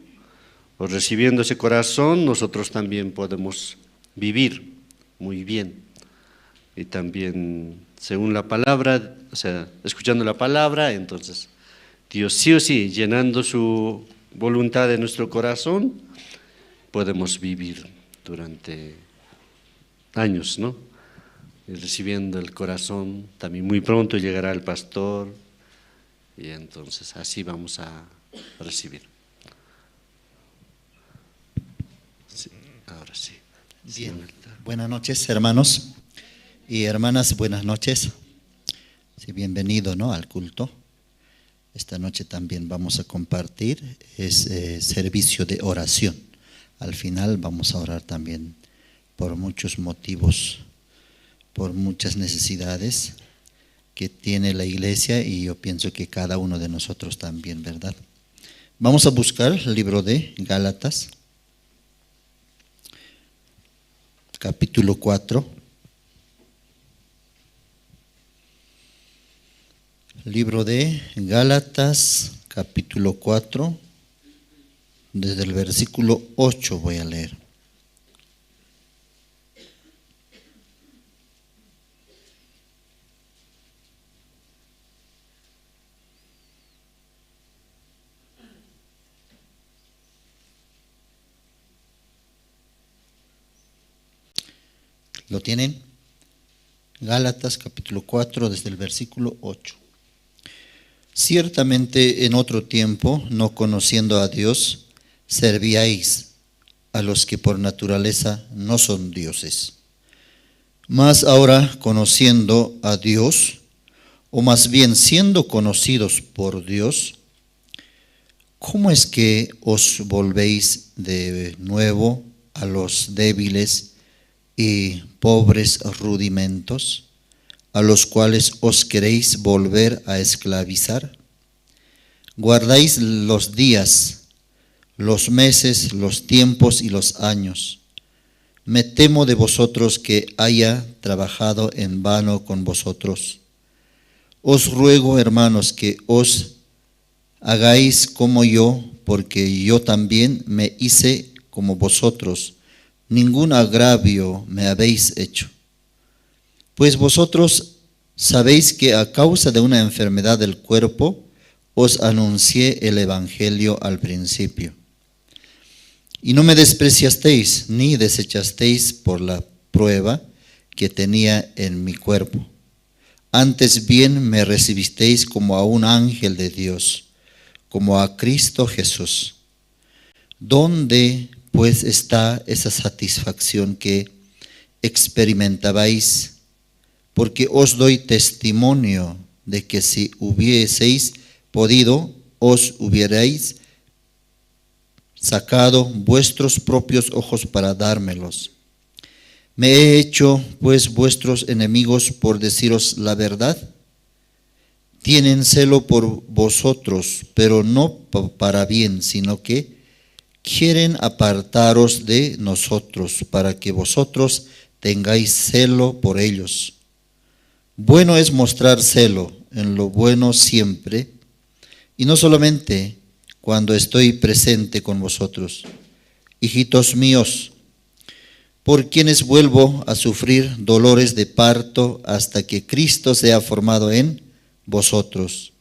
recibiendo ese corazón, nosotros también podemos vivir muy bien. Y también, según la palabra, o sea, escuchando la palabra, entonces Dios sí o sí, llenando su voluntad de nuestro corazón, podemos vivir durante años, ¿no? Y recibiendo el corazón, también muy pronto llegará el pastor, y entonces así vamos a recibir. Sí, ahora sí. Bien, buenas noches, hermanos y hermanas, buenas noches. Sí, bienvenido, ¿no?, al culto. Esta noche también vamos a compartir servicio de oración. Al final vamos a orar también por muchos motivos, por muchas necesidades que tiene la iglesia, y yo pienso que cada uno de nosotros también, ¿verdad? Vamos a buscar el libro de Gálatas, capítulo 4. Libro de Gálatas, capítulo 4, desde el versículo 8 voy a leer. ¿Lo tienen? Gálatas, capítulo 4, desde el versículo 8. Ciertamente en otro tiempo, no conociendo a Dios, servíais a los que por naturaleza no son dioses. Mas ahora, conociendo a Dios, o más bien siendo conocidos por Dios, ¿cómo es que os volvéis de nuevo a los débiles y pobres rudimentos, a los cuales os queréis volver a esclavizar? Guardáis los días, los meses, los tiempos y los años. Me temo de vosotros que haya trabajado en vano con vosotros. Os ruego, hermanos, que os hagáis como yo, porque yo también me hice como vosotros. Ningún agravio me habéis hecho. Pues vosotros sabéis que a causa de una enfermedad del cuerpo os anuncié el evangelio al principio. Y no me despreciasteis ni desechasteis por la prueba que tenía en mi cuerpo. Antes bien me recibisteis como a un ángel de Dios, como a Cristo Jesús. ¿Dónde pues está esa satisfacción que experimentabais? Porque os doy testimonio de que si hubieseis podido, os hubierais sacado vuestros propios ojos para dármelos. ¿Me he hecho pues vuestros enemigos por deciros la verdad? Tienen celo por vosotros, pero no para bien, sino que quieren apartaros de nosotros, para que vosotros tengáis celo por ellos. Bueno es mostrar celo en lo bueno siempre, y no solamente cuando estoy presente con vosotros. Hijitos míos, por quienes vuelvo a sufrir dolores de parto hasta que Cristo sea formado en vosotros.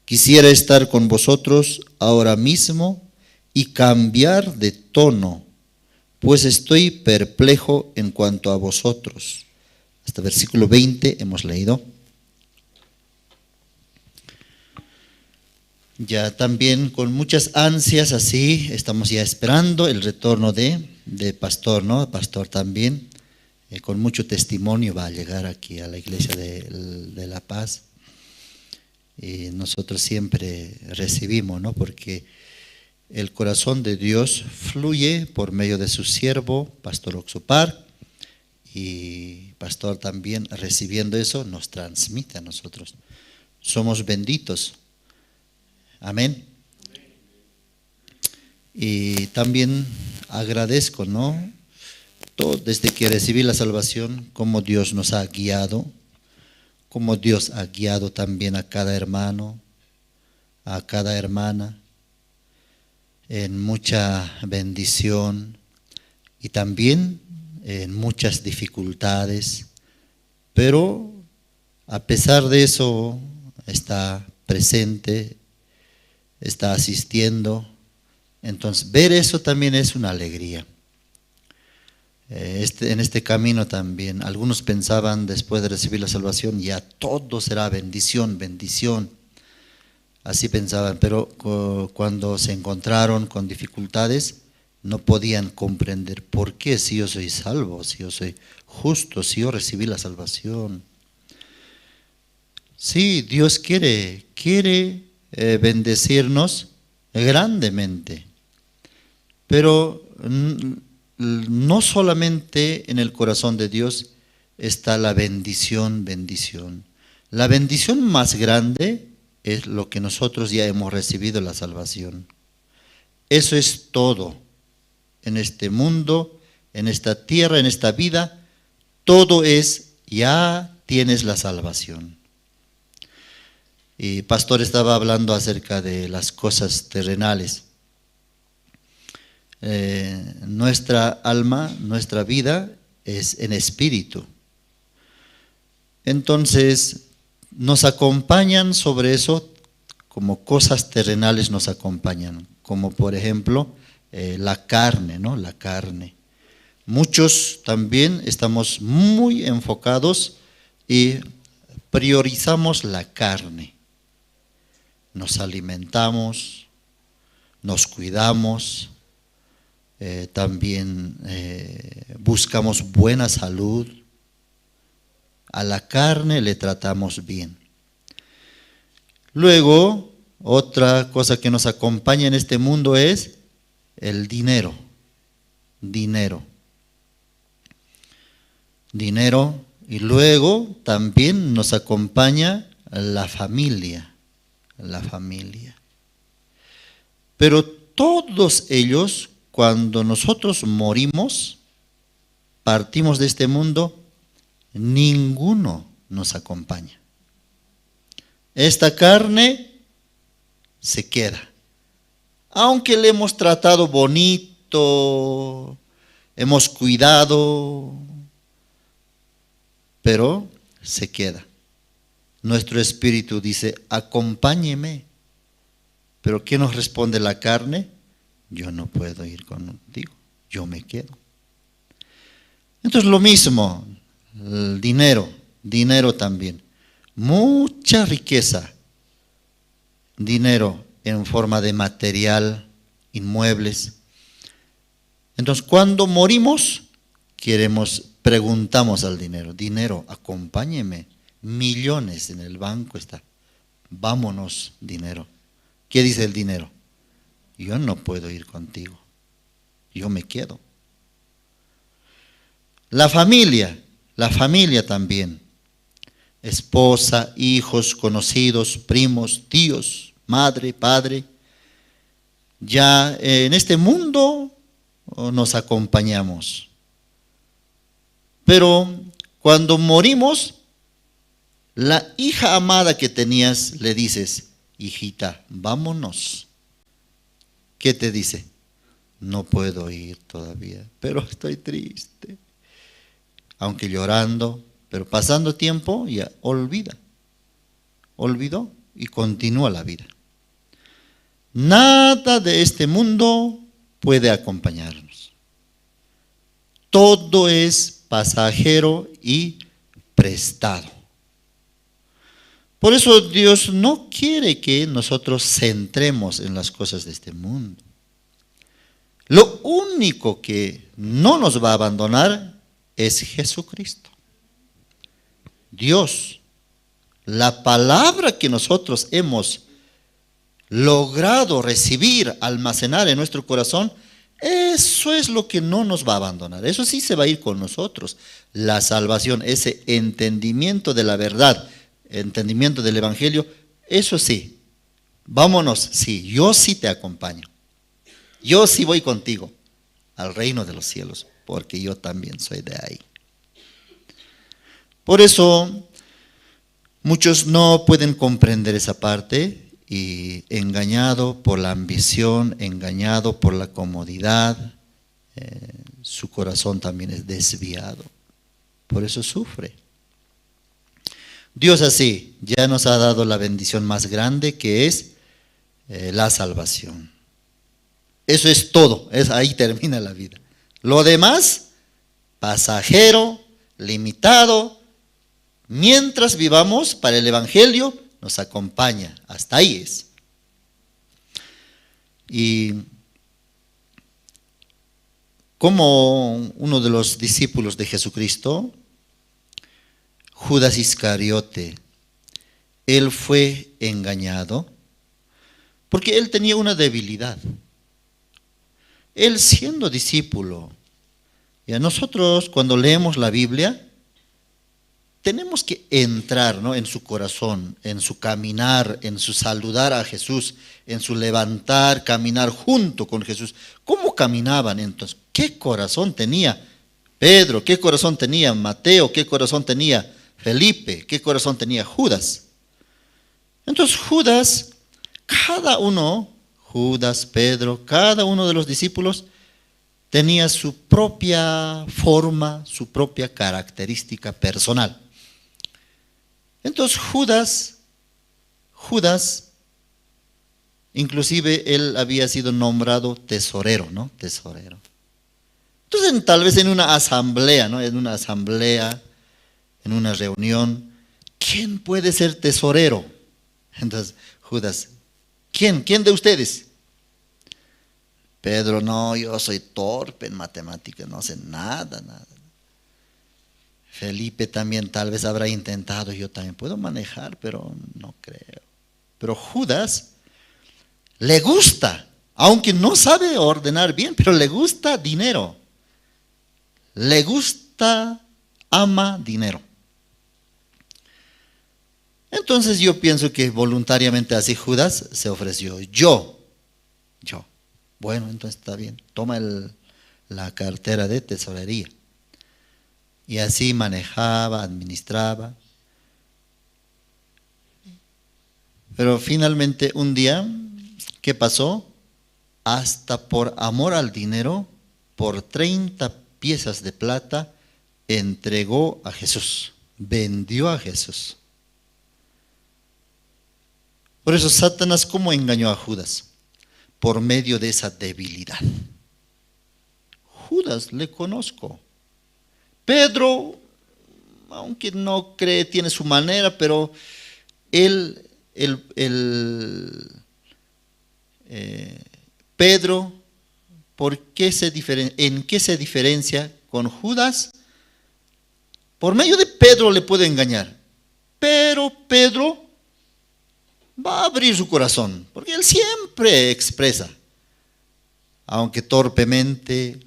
Quisiera estar con vosotros ahora mismo y cambiar de tono, pues estoy perplejo en cuanto a vosotros. Hasta versículo 20 hemos leído. Ya también con muchas ansias así, estamos ya esperando el retorno de pastor, ¿no? Pastor también, con mucho testimonio va a llegar aquí a la iglesia de La Paz. Y nosotros siempre recibimos, ¿no? Porque el corazón de Dios fluye por medio de su siervo, Pastor Oxopar, y Pastor también recibiendo eso nos transmite a nosotros. Somos benditos. Amén. Y también agradezco, ¿no? Todo, desde que recibí la salvación, cómo Dios nos ha guiado, cómo Dios ha guiado también a cada hermano, a cada hermana, en mucha bendición y también en muchas dificultades, pero a pesar de eso está presente, está asistiendo. Entonces ver eso también es una alegría. En este camino también, algunos pensaban después de recibir la salvación, ya todo será bendición, bendición. Así pensaban, pero cuando se encontraron con dificultades, no podían comprender por qué, si yo soy salvo, si yo soy justo, si yo recibí la salvación. Sí, Dios quiere bendecirnos grandemente, pero no solamente en el corazón de Dios está la bendición. La bendición más grande es lo que nosotros ya hemos recibido, la salvación. Eso es todo. En este mundo, en esta tierra, en esta vida, todo es, ya tienes la salvación. Y pastor estaba hablando acerca de las cosas terrenales. Nuestra alma, nuestra vida es en espíritu. Entonces, nos acompañan sobre eso, como cosas terrenales nos acompañan, como por ejemplo la carne, ¿no? La carne. Muchos también estamos muy enfocados y priorizamos la carne. Nos alimentamos, nos cuidamos, también buscamos buena salud. A la carne le tratamos bien. Luego, otra cosa que nos acompaña en este mundo es el dinero. Dinero. Y luego también nos acompaña la familia. Pero todos ellos, cuando nosotros morimos, partimos de este mundo, ninguno nos acompaña. Esta carne se queda. Aunque le hemos tratado bonito, hemos cuidado, pero se queda. Nuestro espíritu dice, acompáñeme. Pero ¿qué nos responde la carne? Yo no puedo ir contigo, yo me quedo. Entonces lo mismo, el dinero también. Mucha riqueza, dinero en forma de material, inmuebles. Entonces cuando morimos, preguntamos al dinero, acompáñeme. Millones en el banco está. Vámonos, dinero. ¿Qué dice el dinero? Yo no puedo ir contigo. Yo me quedo. La familia también. Esposa, hijos, conocidos, primos, tíos, madre, padre. Ya en este mundo nos acompañamos. Pero cuando morimos, la hija amada que tenías, le dices, hijita, vámonos. ¿Qué te dice? No puedo ir todavía, pero estoy triste. Aunque llorando, pero pasando tiempo, ya olvidó y continúa la vida. Nada de este mundo puede acompañarnos. Todo es pasajero y prestado. Por eso Dios no quiere que nosotros centremos en las cosas de este mundo. Lo único que no nos va a abandonar es Jesucristo. Dios, la palabra que nosotros hemos logrado recibir, almacenar en nuestro corazón, eso es lo que no nos va a abandonar. Eso sí se va a ir con nosotros. La salvación, ese entendimiento de la verdad, entendimiento del Evangelio, eso sí, vámonos, sí, yo sí te acompaño. yo sí voy contigo al reino de los cielos, porque yo también soy de ahí. Por eso muchos no pueden comprender esa parte y engañado por la ambición, engañado por la comodidad, su corazón también es desviado. Por eso sufre. Dios así ya nos ha dado la bendición más grande, que es la salvación. Eso es todo, ahí termina la vida. Lo demás, pasajero, limitado, mientras vivamos para el Evangelio, nos acompaña, hasta ahí es. Y como uno de los discípulos de Jesucristo, Judas Iscariote, él fue engañado porque él tenía una debilidad. Él siendo discípulo, y a nosotros cuando leemos la Biblia, tenemos que entrar, ¿no?, en su corazón, en su caminar, en su saludar a Jesús, en su levantar, caminar junto con Jesús. ¿Cómo caminaban entonces? ¿Qué corazón tenía Pedro? ¿Qué corazón tenía Mateo? ¿Qué corazón tenía Felipe? ¿Qué corazón tenía Judas? Entonces Judas, Judas, Pedro, cada uno de los discípulos tenía su propia forma, su propia característica personal. Entonces Judas, inclusive él había sido nombrado tesorero, ¿no? Tesorero. Entonces tal vez en una asamblea, ¿no? En una reunión, ¿quién puede ser tesorero? Entonces Judas, ¿quién de ustedes? Pedro, no, yo soy torpe en matemáticas, no sé nada. Felipe también tal vez habrá intentado, yo también puedo manejar, pero no creo. Pero Judas le gusta, aunque no sabe ordenar bien, pero le gusta dinero. Le gusta, ama dinero. Entonces yo pienso que voluntariamente así Judas se ofreció. Yo. Bueno, entonces está bien, toma la cartera de tesorería. Y así manejaba, administraba. Pero finalmente un día, ¿qué pasó? Hasta por amor al dinero, por 30 piezas de plata, entregó a Jesús, vendió a Jesús. Por eso Satanás, ¿cómo engañó a Judas? Por medio de esa debilidad. Judas le conozco. Pedro, aunque no cree, tiene su manera, pero Pedro, ¿en qué se diferencia con Judas? Por medio de Pedro le puede engañar, pero Pedro va a abrir su corazón, porque él siempre expresa, aunque torpemente,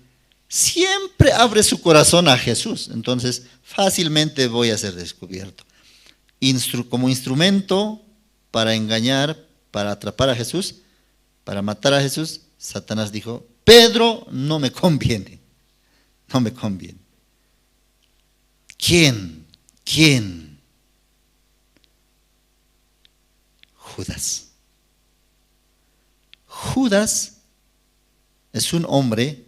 siempre abre su corazón a Jesús. Entonces fácilmente voy a ser descubierto. Como instrumento para engañar, para atrapar a Jesús, para matar a Jesús, Satanás dijo, Pedro no me conviene, no me conviene. ¿Quién? Judas. Judas es un hombre,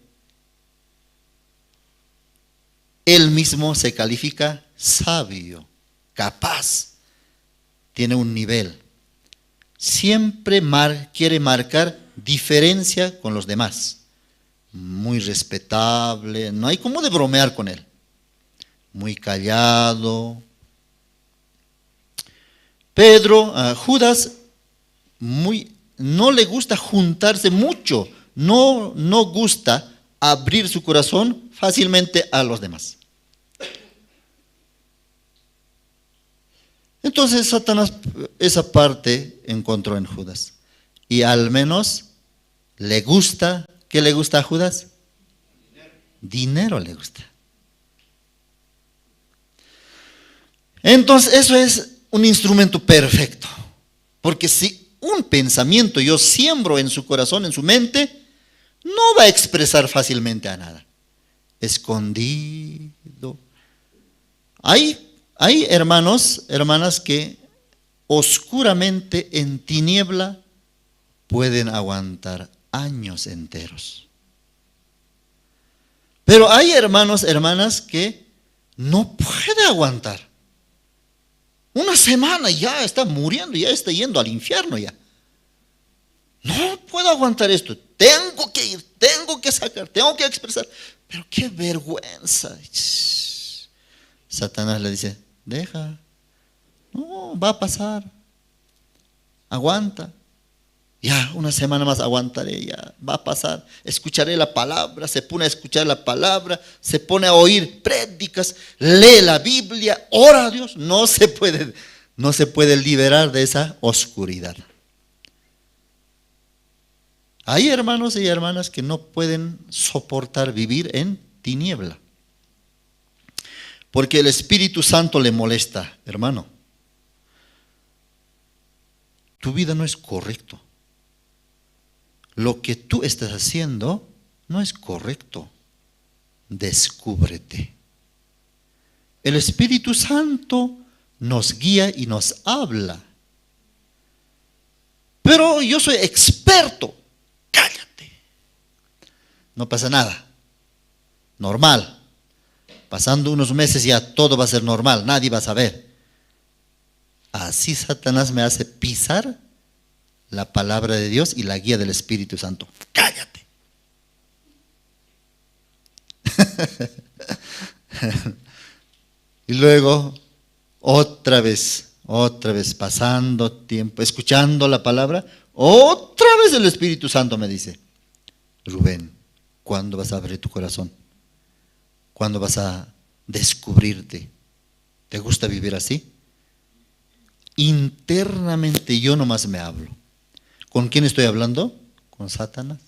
él mismo se califica sabio, capaz, tiene un nivel. Siempre quiere marcar diferencia con los demás. Muy respetable, no hay cómo de bromear con él. Muy callado. Judas, no le gusta juntarse mucho, no gusta abrir su corazón fácilmente a los demás. Entonces Satanás esa parte encontró en Judas. Y al menos le gusta, ¿qué le gusta a Judas? Dinero le gusta. Entonces eso es un instrumento perfecto. Porque si un pensamiento yo siembro en su corazón, en su mente, no va a expresar fácilmente a nada. Escondido. Hay hermanos, hermanas que oscuramente en tiniebla pueden aguantar años enteros. Pero hay hermanos, hermanas que no puede aguantar. Una semana ya está muriendo, ya está yendo al infierno ya. No puedo aguantar esto. Tengo que ir, tengo que sacar, tengo que expresar. Pero qué vergüenza. Satanás le dice, deja. No, va a pasar. Aguanta. Ya, una semana más aguantaré, ya va a pasar. Escucharé la palabra, se pone a escuchar la palabra, se pone a oír prédicas, lee la Biblia, ora a Dios. No se puede liberar de esa oscuridad. Hay hermanos y hermanas que no pueden soportar vivir en tiniebla. Porque el Espíritu Santo le molesta, hermano. Tu vida no es correcto. Lo que tú estás haciendo no es correcto. Descúbrete. El Espíritu Santo nos guía y nos habla. Pero yo soy experto. Cállate. No pasa nada. Normal. Pasando unos meses ya todo va a ser normal. Nadie va a saber. Así Satanás me hace pisar la palabra de Dios y la guía del Espíritu Santo. Cállate. Y luego, otra vez, pasando tiempo, escuchando la palabra, otra vez el Espíritu Santo me dice, Rubén, ¿cuándo vas a abrir tu corazón? ¿Cuándo vas a descubrirte? ¿Te gusta vivir así? Internamente yo nomás me hablo. ¿Con quién estoy hablando? Con Satanás.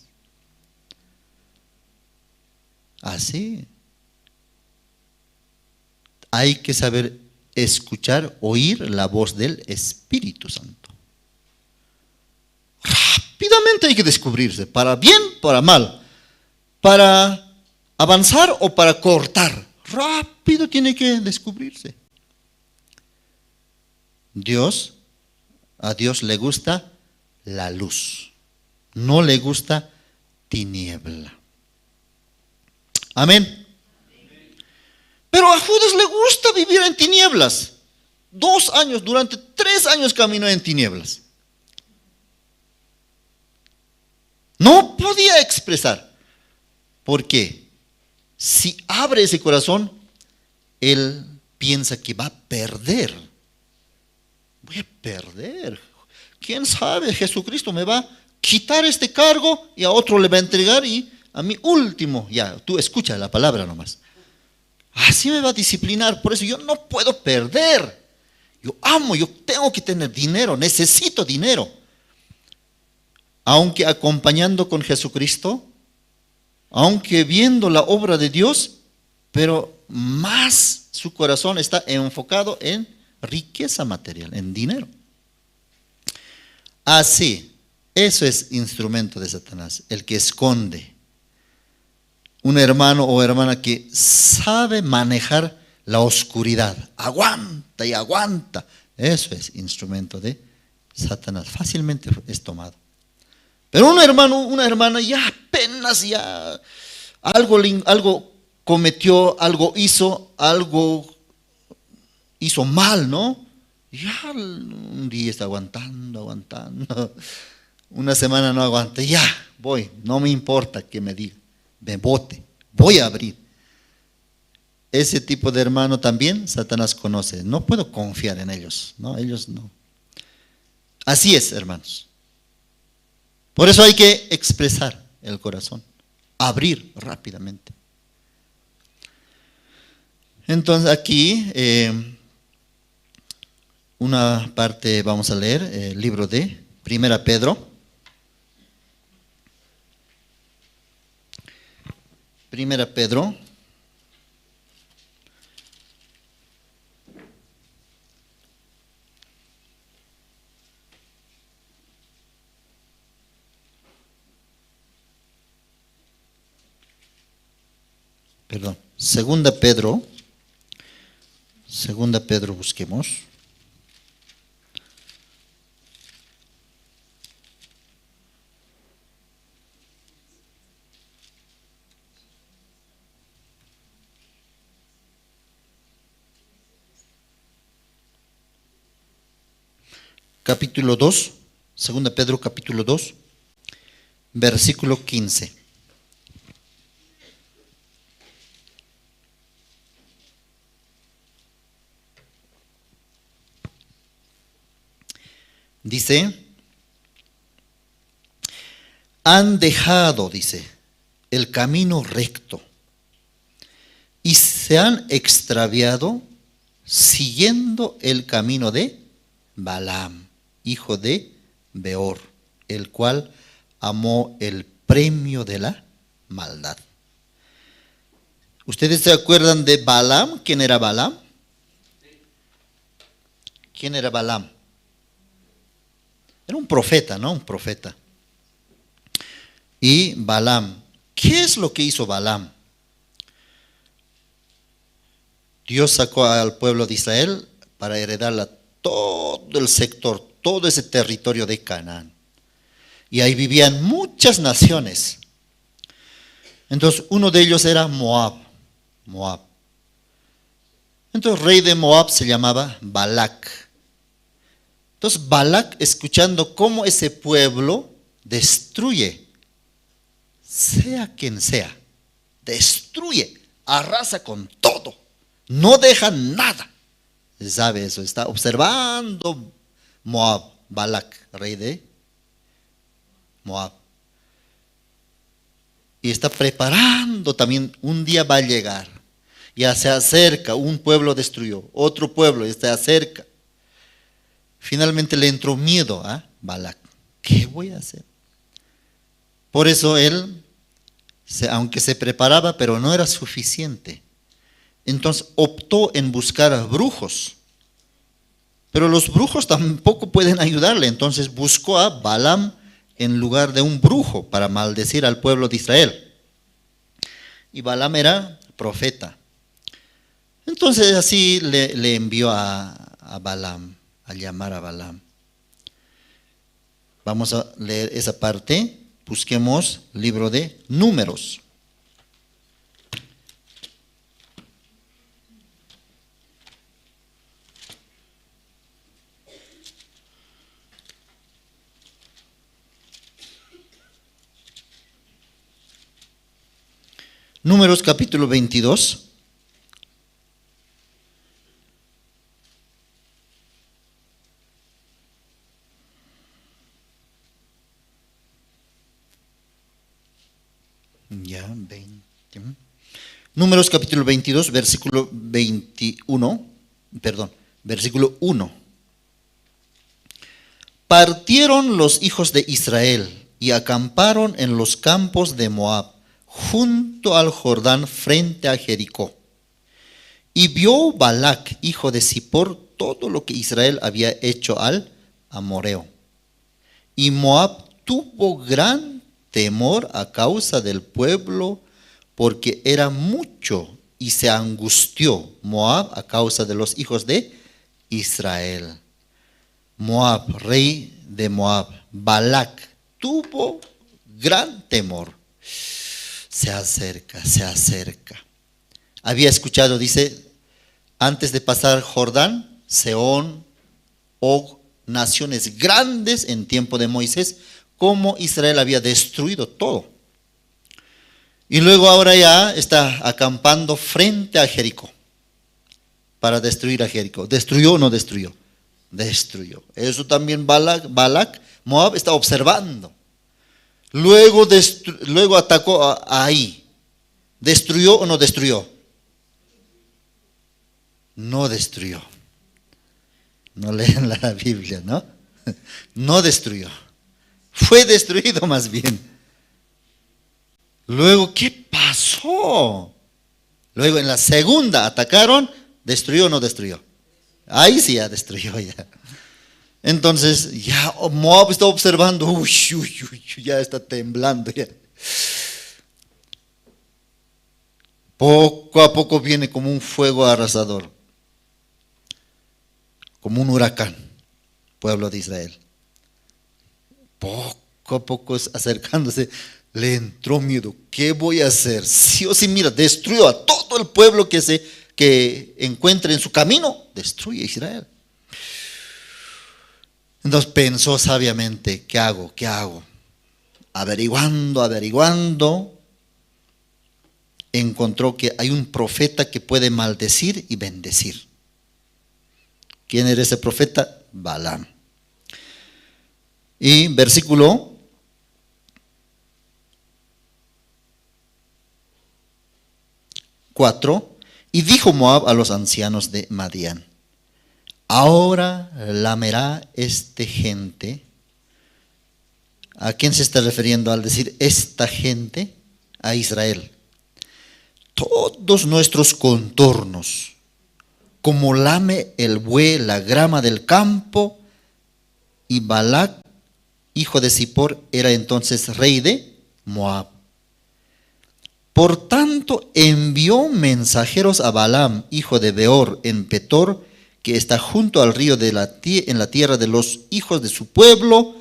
Así. Hay que saber escuchar, oír la voz del Espíritu Santo. Rápidamente hay que descubrirse, para bien, para mal, para avanzar o para cortar. Rápido tiene que descubrirse. A Dios le gusta la luz, no le gusta tiniebla. Amén. Pero a Judas le gusta vivir en tinieblas. 2 años, durante 3 años caminó en tinieblas. No podía expresar. ¿Por qué? Si abre ese corazón, él piensa que va a perder. Voy a perder. ¿Quién sabe? Jesucristo me va a quitar este cargo y a otro le va a entregar y a mí último. Ya, tú escucha la palabra nomás. Así me va a disciplinar. Por eso yo no puedo perder. Yo amo, yo tengo que tener dinero, necesito dinero. Aunque acompañando con Jesucristo, aunque viendo la obra de Dios, pero más su corazón está enfocado en riqueza material, en dinero. Así, eso es instrumento de Satanás, el que esconde. Un hermano o hermana que sabe manejar la oscuridad, aguanta y aguanta. Eso es instrumento de Satanás, fácilmente es tomado. Pero un hermano, una hermana ya apenas ya algo cometió, algo hizo mal, ¿no? Ya un día está aguantando. Una semana no aguanta, ya voy, no me importa que me diga, me bote, voy a abrir. Ese tipo de hermano también Satanás conoce. No puedo confiar en ellos, ¿no? Ellos no. Así es, hermanos. Por eso hay que expresar el corazón, abrir rápidamente. Entonces aquí una parte vamos a leer, el libro de 1 Pedro. 1 Pedro. perdón, segunda Pedro busquemos. Capítulo 2, segunda Pedro capítulo 2, versículo 15. Dice, han dejado, dice, el camino recto y se han extraviado siguiendo el camino de Balaam, hijo de Beor, el cual amó el premio de la maldad. ¿Ustedes se acuerdan de Balaam? ¿Quién era Balaam? ¿Quién era Balaam? Era un profeta, ¿no? Un profeta. Y Balaam, ¿qué es lo que hizo Balaam? Dios sacó al pueblo de Israel para heredarla todo el sector, todo ese territorio de Canaán. Y ahí vivían muchas naciones. Entonces uno de ellos era Moab. Entonces el rey de Moab se llamaba Balac. Entonces Balac, escuchando cómo ese pueblo destruye, sea quien sea, destruye, arrasa con todo, no deja nada. ¿Sabe eso? Está observando Moab, Balac, rey de Moab. Y está preparando también, un día va a llegar. Ya se acerca, un pueblo destruyó, otro pueblo se acerca. Finalmente le entró miedo a Balac. ¿Qué voy a hacer? Por eso él, aunque se preparaba, pero no era suficiente. Entonces optó en buscar a brujos. Pero los brujos tampoco pueden ayudarle. Entonces buscó a Balaam en lugar de un brujo para maldecir al pueblo de Israel. Y Balaam era profeta. Entonces así le envió a Balaam, a llamar a Balaam. Vamos a leer esa parte. Busquemos libro de Números. Números capítulo 22. Ya, 20. Números capítulo 22, versículo 21, versículo 1. Partieron los hijos de Israel y acamparon en los campos de Moab, junto al Jordán frente a Jericó. Y vio Balac, hijo de Zippor, todo lo que Israel había hecho al amorreo. Y Moab tuvo gran temor a causa del pueblo, porque era mucho, y se angustió Moab a causa de los hijos de Israel. Moab, rey de Moab, Balac, tuvo gran temor. Se acerca. Había escuchado, dice, antes de pasar Jordán, Sehón, Og, naciones grandes en tiempo de Moisés, cómo Israel había destruido todo. Y luego ahora ya está acampando frente a Jericó para destruir a Jericó. ¿Destruyó o no destruyó? Destruyó. Eso también Balac, Moab está observando. Luego atacó ahí. ¿Destruyó o no destruyó? No destruyó. No leen la Biblia, ¿no? No destruyó. Fue destruido más bien. Luego, ¿qué pasó? Luego en la segunda atacaron, ¿destruyó o no destruyó? Ahí sí ya destruyó ya. Entonces ya Moab está observando, ya está temblando ya. Poco a poco viene como un fuego arrasador, como un huracán, pueblo de Israel. Poco a poco acercándose, le entró miedo. ¿Qué voy a hacer? Sí o sí, mira, destruyo a todo el pueblo que encuentre en su camino, destruye a Israel. Entonces pensó sabiamente, ¿qué hago? ¿Qué hago? Averiguando, encontró que hay un profeta que puede maldecir y bendecir. ¿Quién era ese profeta? Balaam. Y versículo 4, y dijo Moab a los ancianos de Madián: ahora lamerá esta gente. ¿A quién se está refiriendo al decir esta gente? A Israel. Todos nuestros contornos, como lame el buey la grama del campo. Y Balac, hijo de Zippor, era entonces rey de Moab. Por tanto, envió mensajeros a Balaam, hijo de Beor, en Petor, que está junto al río en la tierra de los hijos de su pueblo,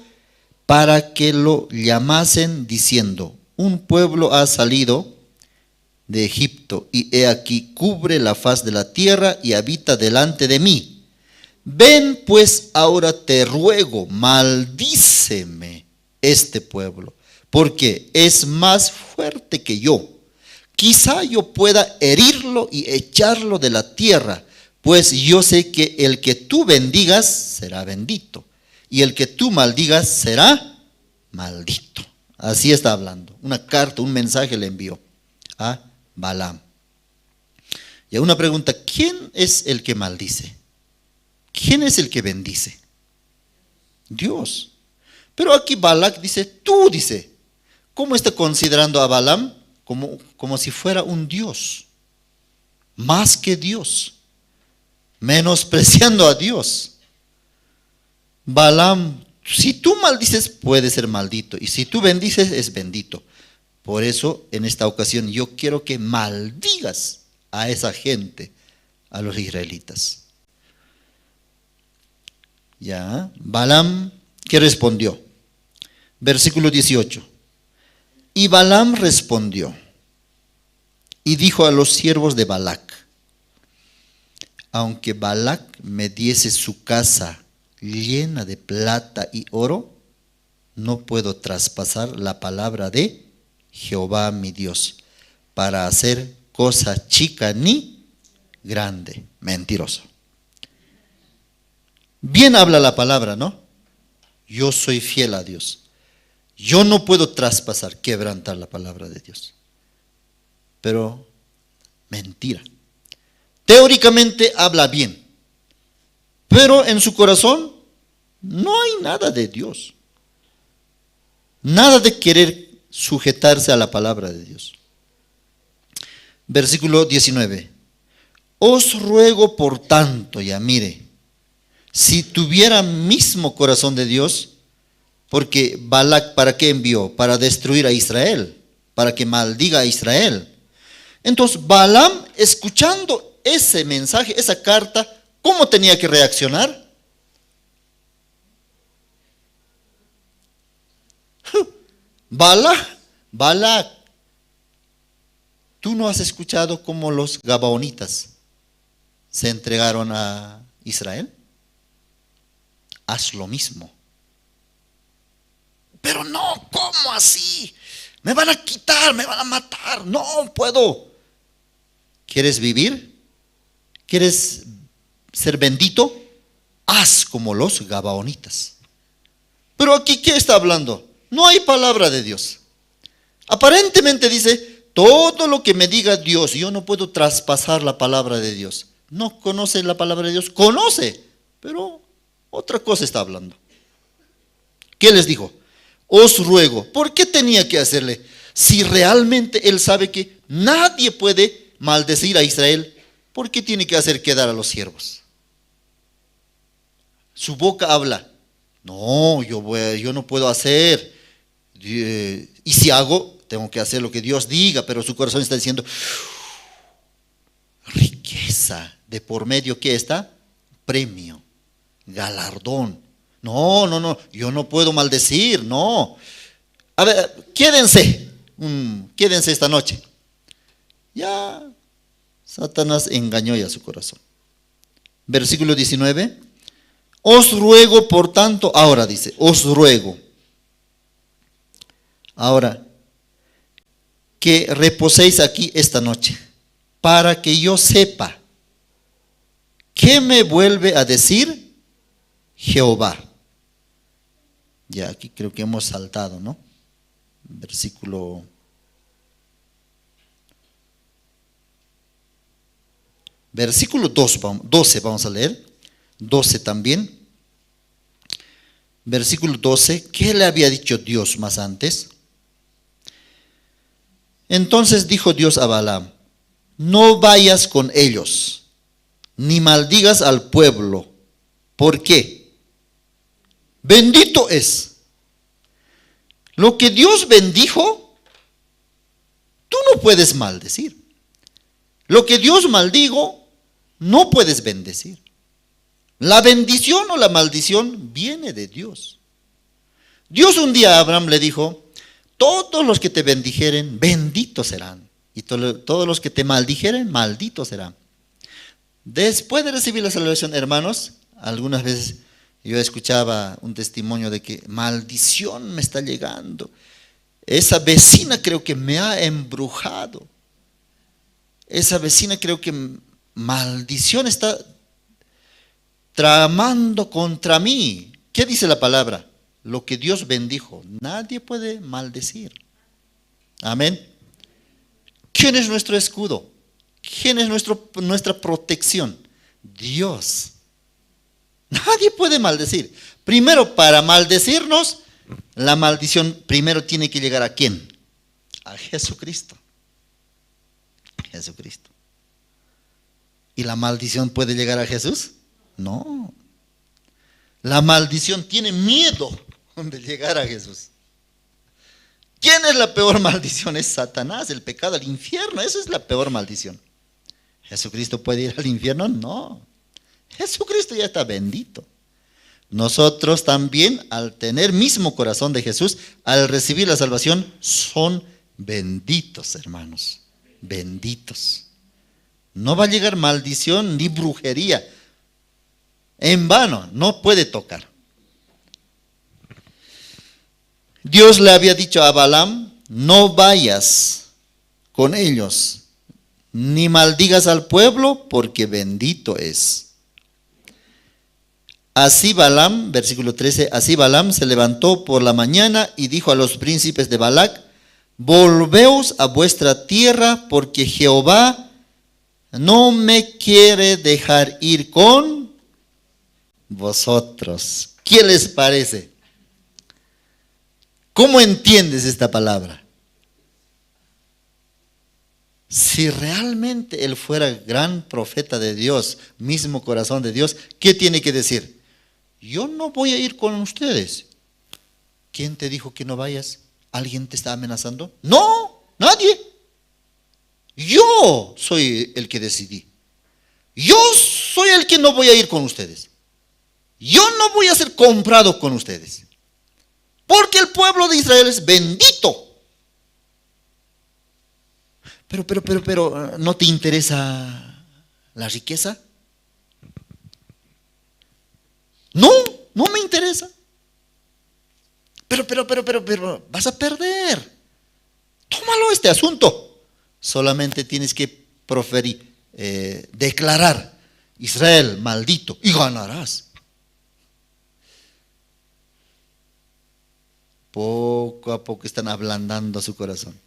para que lo llamasen, diciendo: un pueblo ha salido de Egipto, y he aquí cubre la faz de la tierra y habita delante de mí. Ven pues ahora, te ruego, maldíceme este pueblo, porque es más fuerte que yo. Quizá yo pueda herirlo y echarlo de la tierra, pues yo sé que el que tú bendigas será bendito, y el que tú maldigas será maldito. Así está hablando. Una carta, un mensaje le envió a Balaam. Y una pregunta: ¿quién es el que maldice? ¿Quién es el que bendice? Dios. Pero aquí Balac dice, tú, dice. ¿Cómo está considerando a Balaam? Como si fuera un Dios. Más que Dios. Menospreciando a Dios. Balaam, si tú maldices, puede ser maldito. Y si tú bendices, es bendito. Por eso, en esta ocasión, yo quiero que maldigas a esa gente, a los israelitas. Ya, Balaam, ¿qué respondió? Versículo 18. Y Balaam respondió y dijo a los siervos de Balac: aunque Balac me diese su casa llena de plata y oro, no puedo traspasar la palabra de Jehová mi Dios para hacer cosa chica ni grande. Mentiroso. Bien habla la palabra, ¿no? Yo soy fiel a Dios. Yo no puedo traspasar, quebrantar la palabra de Dios. Pero mentira. Teóricamente habla bien, pero en su corazón no hay nada de Dios. Nada de querer sujetarse a la palabra de Dios. Versículo 19. Os ruego por tanto, ya mire, si tuviera mismo corazón de Dios, porque Balac, ¿para qué envió? Para destruir a Israel, para que maldiga a Israel. Entonces Balaam, escuchando ese mensaje, esa carta, ¿cómo tenía que reaccionar? Balac, ¿tú no has escuchado cómo los gabaonitas se entregaron a Israel? Haz lo mismo. Pero no, ¿cómo así? Me van a quitar, me van a matar. No puedo. ¿Quieres vivir? ¿Quieres ser bendito? Haz como los gabaonitas. Pero aquí, ¿qué está hablando? No hay palabra de Dios. Aparentemente dice, todo lo que me diga Dios, yo no puedo traspasar la palabra de Dios. No conoce la palabra de Dios, conoce, pero otra cosa está hablando. ¿Qué les dijo? Os ruego. ¿Por qué tenía que hacerle? Si realmente él sabe que nadie puede maldecir a Israel, ¿por qué tiene que hacer quedar a los siervos? Su boca habla, no, yo no puedo hacer. Y si hago, tengo que hacer lo que Dios diga, pero su corazón está diciendo, riqueza, de por medio que está, premio, galardón. No, yo no puedo maldecir, no. A ver, quédense esta noche. Ya, Satanás engañó ya su corazón. Versículo 19. Os ruego, por tanto, ahora dice, os ruego. Ahora, que reposéis aquí esta noche, para que yo sepa qué me vuelve a decir Jehová. Ya aquí creo que hemos saltado, ¿no? Versículo 12 vamos a leer, 12 también. Versículo 12, ¿qué le había dicho Dios más antes? Entonces dijo Dios a Balaam, no vayas con ellos, ni maldigas al pueblo. ¿Por qué? Bendito es. Lo que Dios bendijo, tú no puedes maldecir. Lo que Dios maldijo, no puedes bendecir. La bendición o la maldición viene de Dios. Dios un día a Abraham le dijo, todos los que te bendijeren, benditos serán. Y todos los que te maldijeren, malditos serán. Después de recibir la salvación, hermanos, algunas veces yo escuchaba un testimonio de que maldición me está llegando. Esa vecina creo que me ha embrujado. Esa vecina creo que maldición está tramando contra mí. ¿Qué dice la palabra? Lo que Dios bendijo, nadie puede maldecir. Amén. ¿Quién es nuestro escudo? ¿Quién es nuestra protección? Dios. Nadie puede maldecir. Primero, para maldecirnos, la maldición primero tiene que llegar ¿a quién? A Jesucristo. Jesucristo. ¿Y la maldición puede llegar a Jesús? No. La maldición tiene miedo de llegar a Jesús. ¿Quién es la peor maldición? Es Satanás, el pecado, el infierno. Esa es la peor maldición. ¿Jesucristo puede ir al infierno? No. Jesucristo ya está bendito. Nosotros también, al tener mismo corazón de Jesús, al recibir la salvación, son benditos, hermanos. Benditos. No va a llegar maldición ni brujería. En vano, no puede tocar. Dios le había dicho a Balaam, no vayas con ellos, ni maldigas al pueblo, porque bendito es. Así Balaam, versículo 13, así Balaam se levantó por la mañana y dijo a los príncipes de Balac, volveos a vuestra tierra, porque Jehová no me quiere dejar ir con vosotros. ¿Qué les parece? ¿Cómo entiendes esta palabra? Si realmente él fuera gran profeta de Dios, mismo corazón de Dios, ¿qué tiene que decir? Yo no voy a ir con ustedes. ¿Quién te dijo que no vayas? ¿Alguien te está amenazando? No, nadie. Yo soy el que decidí. Yo soy el que no voy a ir con ustedes. Yo no voy a ser comprado con ustedes. Porque el pueblo de Israel es bendito. Pero, ¿no te interesa la riqueza? No, no me interesa. Pero, vas a perder. Tómalo este asunto. Solamente tienes que proferir, declarar, Israel maldito, y ganarás. Poco a poco están ablandando su corazón.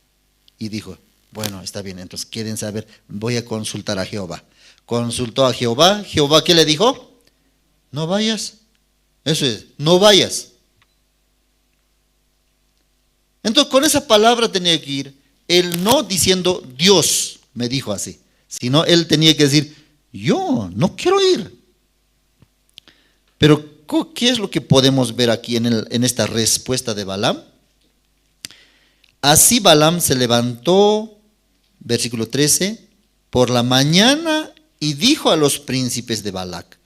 Y dijo, bueno, está bien, entonces quieren saber, voy a consultar a Jehová. Consultó a Jehová. ¿Jehová qué le dijo? No vayas. Eso es, no vayas. Entonces con esa palabra tenía que ir. Él no diciendo, Dios me dijo así. Sino él tenía que decir, yo no quiero ir. Pero ¿qué es lo que podemos ver aquí en esta respuesta de Balaam? Así Balaam se levantó, versículo 13, por la mañana y dijo a los príncipes de Balac: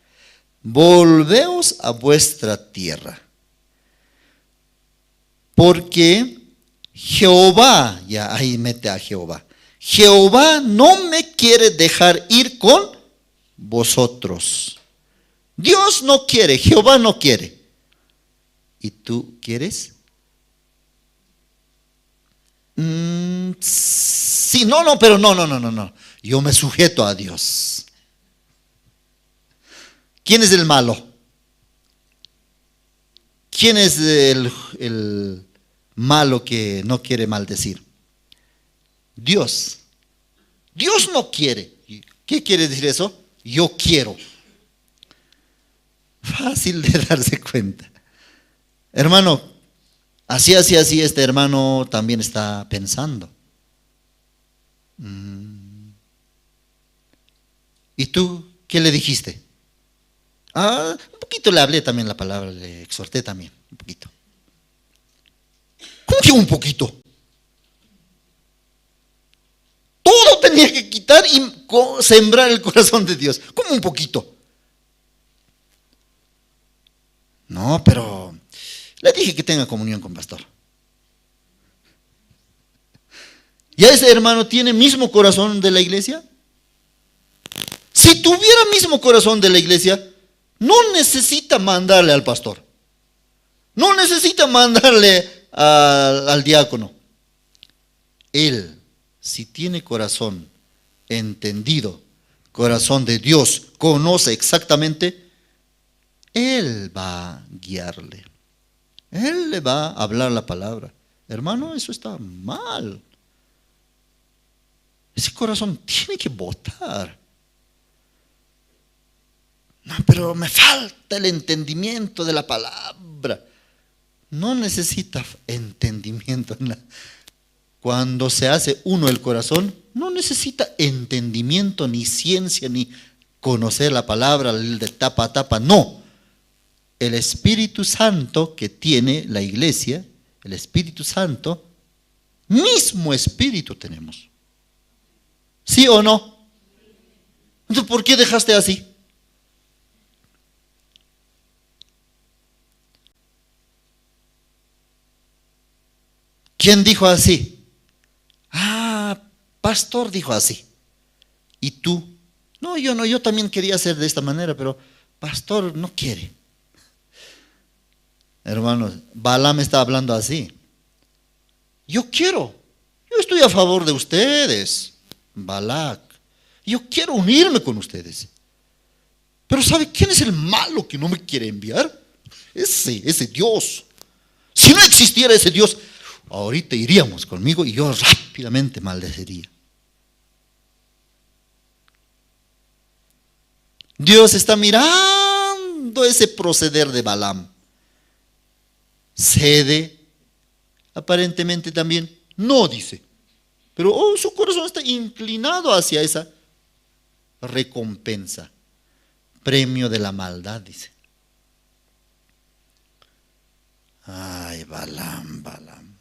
volveos a vuestra tierra, porque Jehová, ya ahí mete a Jehová, Jehová no me quiere dejar ir con vosotros. Dios no quiere, Jehová no quiere. ¿Y tú quieres? Sí, pero no. Yo me sujeto a Dios. ¿Quién es el malo? ¿Quién es el malo que no quiere maldecir? Dios. Dios no quiere. ¿Qué quiere decir eso? Yo quiero. Fácil de darse cuenta. Hermano, así, este hermano también está pensando. ¿Y tú qué le dijiste? Un poquito le hablé también la palabra, le exhorté también, un poquito. ¿Cómo que un poquito? Todo tenía que quitar y sembrar el corazón de Dios. ¿Cómo un poquito? No, pero le dije que tenga comunión con pastor. ¿Ya ese hermano tiene mismo corazón de la iglesia? Si tuviera mismo corazón de la iglesia, no necesita mandarle al pastor. No necesita mandarle al diácono. Él, si tiene corazón entendido, corazón de Dios, conoce exactamente, Él va a guiarle. Él le va a hablar la palabra. Hermano, eso está mal. Ese corazón tiene que votar. No, pero me falta el entendimiento de la palabra. No necesita entendimiento. Cuando se hace uno el corazón, no necesita entendimiento, ni ciencia, ni conocer la palabra de tapa a tapa. No. El Espíritu Santo que tiene la iglesia, el Espíritu Santo, mismo Espíritu tenemos. ¿Sí o no? Entonces, ¿por qué dejaste así? ¿Quién dijo así? Pastor dijo así. ¿Y tú? No, yo también quería hacer de esta manera, pero pastor no quiere. Hermanos, Balaam está hablando así. Yo estoy a favor de ustedes, Balac. Yo quiero unirme con ustedes. Pero ¿sabe quién es el malo que no me quiere enviar? Ese Dios. Si no existiera ese Dios, ahorita iríamos conmigo y yo rápidamente maldeciría. Dios está mirando ese proceder de Balaam. Cede, aparentemente también no dice, pero su corazón está inclinado hacia esa recompensa, premio de la maldad, dice. Ay, Balaam,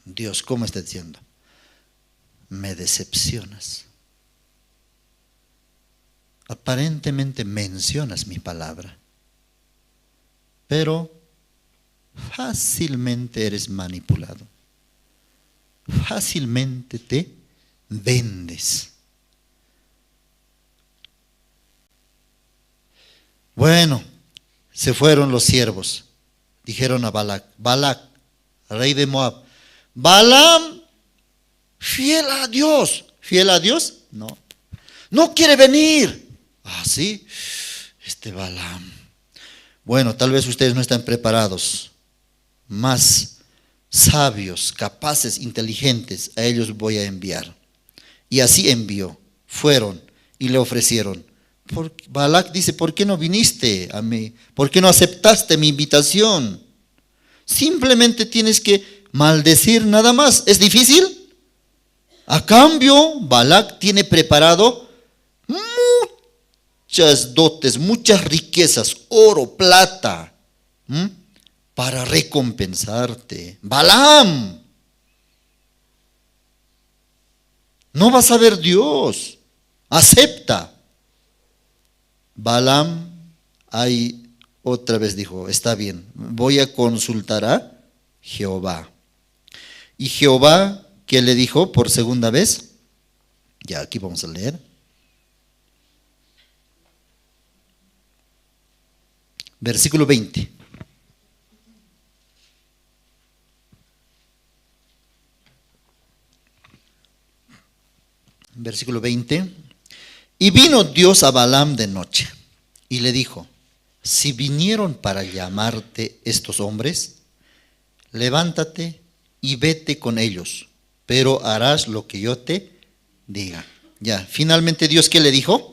Dios, ¿cómo está diciendo? Me decepcionas. Aparentemente mencionas mi palabra, pero fácilmente eres manipulado. Fácilmente te vendes. Bueno, se fueron los siervos. Dijeron a Balac, rey de Moab: Balaam, fiel a Dios. ¿Fiel a Dios? No quiere venir. ¿Sí? Balaam. Bueno, tal vez ustedes no están preparados. Más sabios, capaces, inteligentes, a ellos voy a enviar. Y así envió. Fueron y le ofrecieron. Balac dice: ¿por qué no viniste a mí? ¿Por qué no aceptaste mi invitación? Simplemente tienes que maldecir nada más. ¿Es difícil? A cambio, Balac tiene preparado muchas dotes, muchas riquezas, oro, plata, para recompensarte. Balaam, no vas a ver Dios. acepta. Balaam ahí otra vez dijo, está bien, voy a consultar a Jehová. Y Jehová, ¿qué le dijo por segunda vez? Ya, aquí vamos a leer. Versículo 20. Versículo 20. Y vino Dios a Balaam de noche y le dijo, si vinieron para llamarte estos hombres, levántate y vete con ellos, pero harás lo que yo te diga. Ya, finalmente Dios, ¿qué le dijo?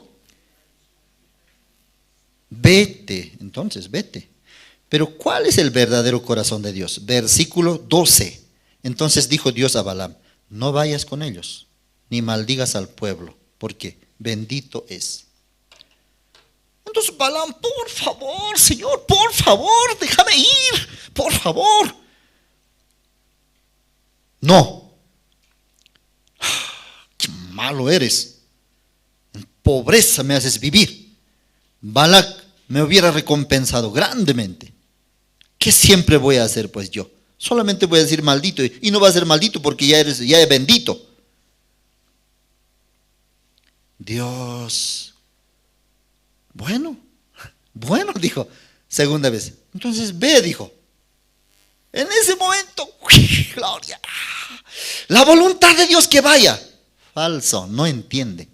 Vete, entonces vete. Pero ¿cuál es el verdadero corazón de Dios? Versículo 12. Entonces dijo Dios a Balaam, no vayas con ellos, ni maldigas al pueblo, porque bendito es. Entonces Balaam, por favor, Señor, por favor, déjame ir, por favor. No. Qué malo eres. En pobreza me haces vivir. Balac me hubiera recompensado grandemente. ¿Qué siempre voy a hacer pues yo? Solamente voy a decir maldito, y no va a ser maldito porque ya es bendito. Dios, bueno, dijo, segunda vez. Entonces ve, dijo. En ese momento, gloria, la voluntad de Dios que vaya. Falso, no entiende.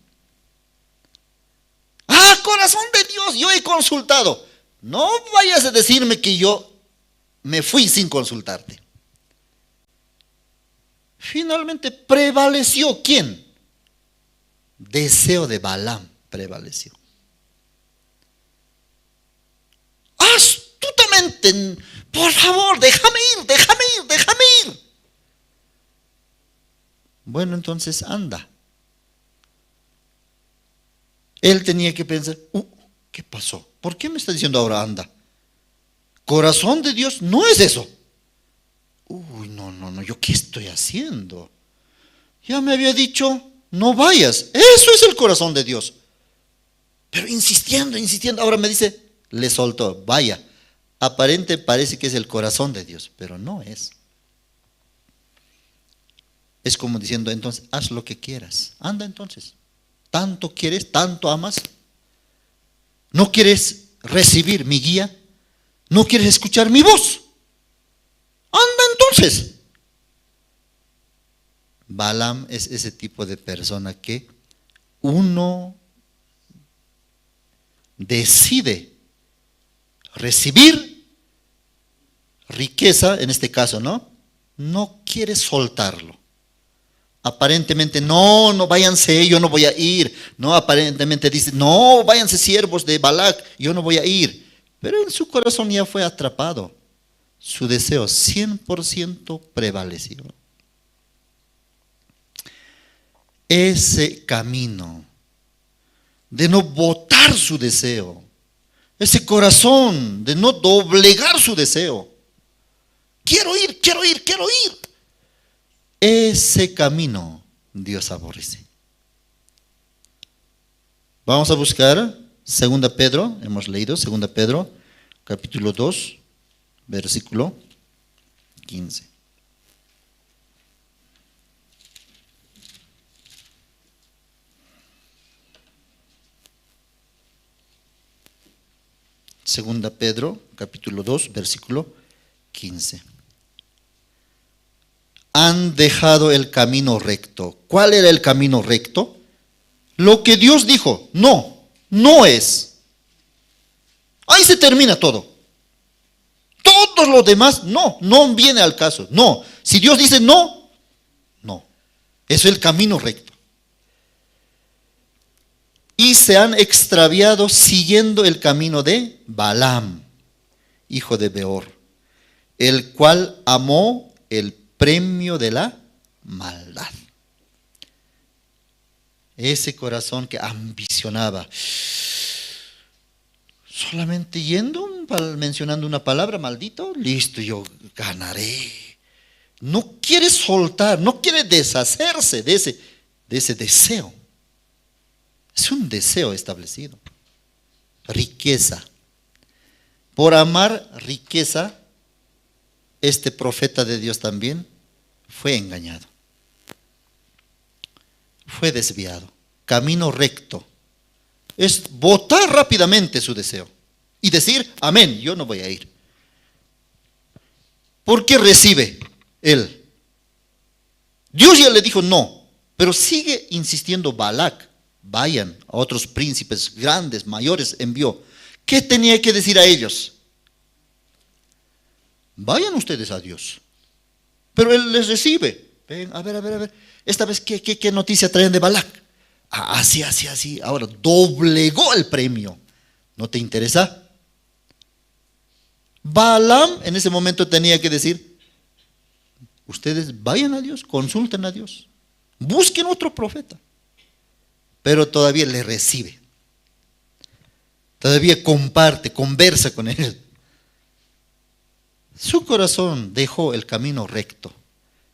Corazón de Dios, yo he consultado. No vayas a decirme que yo me fui sin consultarte. Finalmente prevaleció, ¿quién? Deseo de Balaam prevaleció. Astutamente, por favor, déjame ir. Bueno, entonces anda. Él tenía que pensar, ¿qué pasó? ¿Por qué me está diciendo ahora anda? Corazón de Dios no es eso. No, ¿yo qué estoy haciendo? Ya me había dicho, no vayas. Eso es el corazón de Dios. Pero insistiendo, ahora me dice, le soltó, vaya. Aparente parece que es el corazón de Dios, pero no es. Es como diciendo, entonces, haz lo que quieras. Anda entonces. ¿Tanto quieres? ¿Tanto amas? ¿No quieres recibir mi guía? ¿No quieres escuchar mi voz? Anda entonces. Balaam es ese tipo de persona que uno decide recibir riqueza, en este caso, no quiere soltarlo. Aparentemente, no váyanse, yo no voy a ir. No, aparentemente dice, no, váyanse siervos de Balac, yo no voy a ir. Pero en su corazón ya fue atrapado. Su deseo 100% prevaleció. Ese camino de no botar su deseo, ese corazón de no doblegar su deseo. Quiero ir. Ese camino Dios aborrece. Vamos a buscar 2 Pedro, hemos leído 2 Pedro, capítulo 2, versículo 15. Segunda Pedro, capítulo 2, versículo 15. Han dejado el camino recto. ¿Cuál era el camino recto? Lo que Dios dijo, no es. Ahí se termina todo. Todos los demás, no viene al caso. No, si Dios dice no. Eso es el camino recto. Y se han extraviado siguiendo el camino de Balaam, hijo de Beor, el cual amó el premio de la maldad. Ese corazón que ambicionaba, solamente yendo, mencionando una palabra, maldito, listo, yo ganaré. No quiere soltar, no quiere deshacerse de ese deseo. Es un deseo establecido. Riqueza. Por amar riqueza, este profeta de Dios también fue engañado. Fue desviado. Camino recto. Es botar rápidamente su deseo y decir, amén, yo no voy a ir. ¿Por qué recibe él? Dios ya le dijo no, pero sigue insistiendo Balac. Vayan a otros príncipes grandes, mayores, envió. ¿Qué tenía que decir a ellos? Vayan ustedes a Dios. Pero él les recibe. Ven, a ver. Esta vez, ¿qué noticia traen de Balac? Así. Ahora doblegó el premio. ¿No te interesa? Balaam en ese momento tenía que decir, ustedes vayan a Dios, consulten a Dios, busquen otro profeta. Pero todavía le recibe. Todavía comparte, conversa con él. Su corazón dejó el camino recto.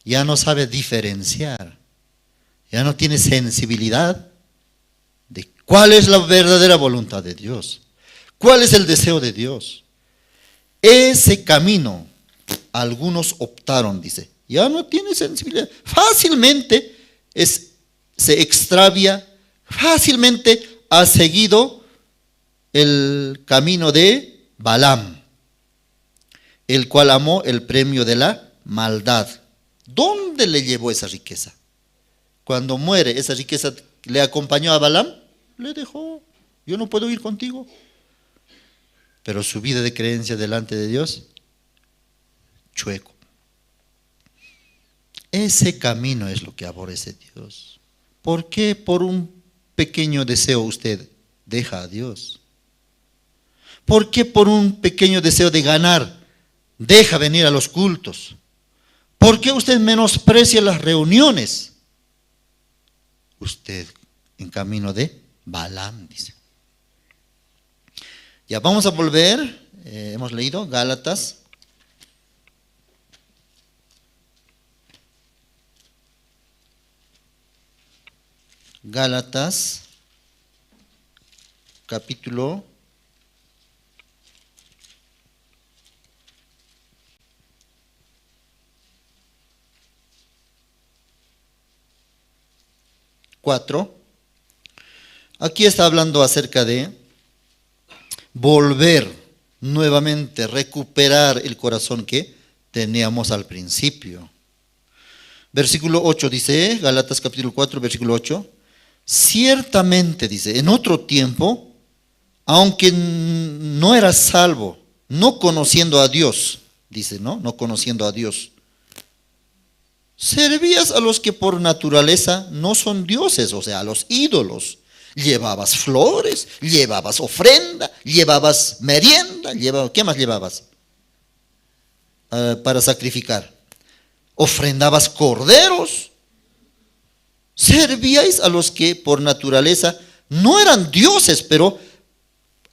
Ya no sabe diferenciar. Ya no tiene sensibilidad de cuál es la verdadera voluntad de Dios. ¿Cuál es el deseo de Dios? Ese camino, algunos optaron, dice, ya no tiene sensibilidad. Fácilmente se extravia, fácilmente ha seguido el camino de Balaam, el cual amó el premio de la maldad. ¿Dónde le llevó esa riqueza? Cuando muere, esa riqueza le acompañó a Balaam, le dejó, yo no puedo ir contigo. Pero su vida de creencia delante de Dios, chueco. Ese camino es lo que aborrece Dios. ¿Por qué por un pequeño deseo usted deja a Dios? ¿Por qué por un pequeño deseo de ganar deja venir a los cultos? ¿Por qué usted menosprecia las reuniones? Usted en camino de Balaam, dice. Ya vamos a volver, hemos leído Gálatas. Gálatas, capítulo 4. Aquí está hablando acerca de volver nuevamente, recuperar el corazón que teníamos al principio. Versículo 8 dice, Gálatas capítulo 4, versículo 8, ciertamente dice, en otro tiempo, aunque no eras salvo, no conociendo a Dios, dice, no conociendo a Dios, servías a los que por naturaleza no son dioses, o sea, a los ídolos. Llevabas flores, llevabas ofrenda, llevabas merienda, ¿qué más llevabas? Para sacrificar. Ofrendabas corderos. Servíais a los que por naturaleza no eran dioses, pero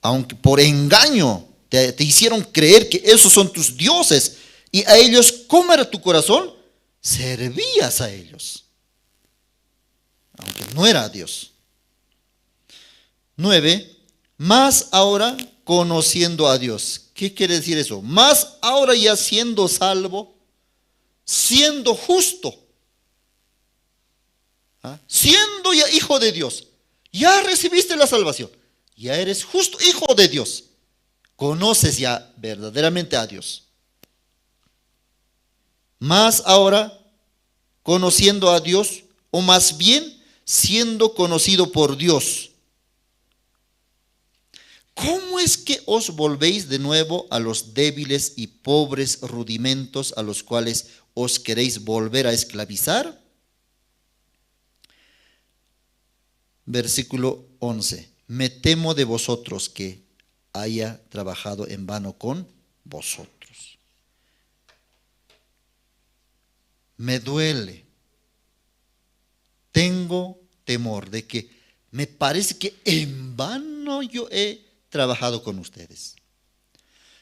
aunque por engaño te hicieron creer que esos son tus dioses, y a ellos, ¿cómo era tu corazón? Servías a ellos, aunque no era Dios. 9, más ahora conociendo a Dios. ¿Qué quiere decir eso? Más ahora ya siendo salvo, siendo justo, siendo ya hijo de Dios, ya recibiste la salvación, ya eres justo hijo de Dios, conoces ya verdaderamente a Dios. Más ahora conociendo a Dios, o más bien siendo conocido por Dios. ¿Cómo es que os volvéis de nuevo a los débiles y pobres rudimentos a los cuales os queréis volver a esclavizar? Versículo 11. Me temo de vosotros que haya trabajado en vano con vosotros. Me duele. Tengo temor de que me parece que en vano yo he trabajado con ustedes.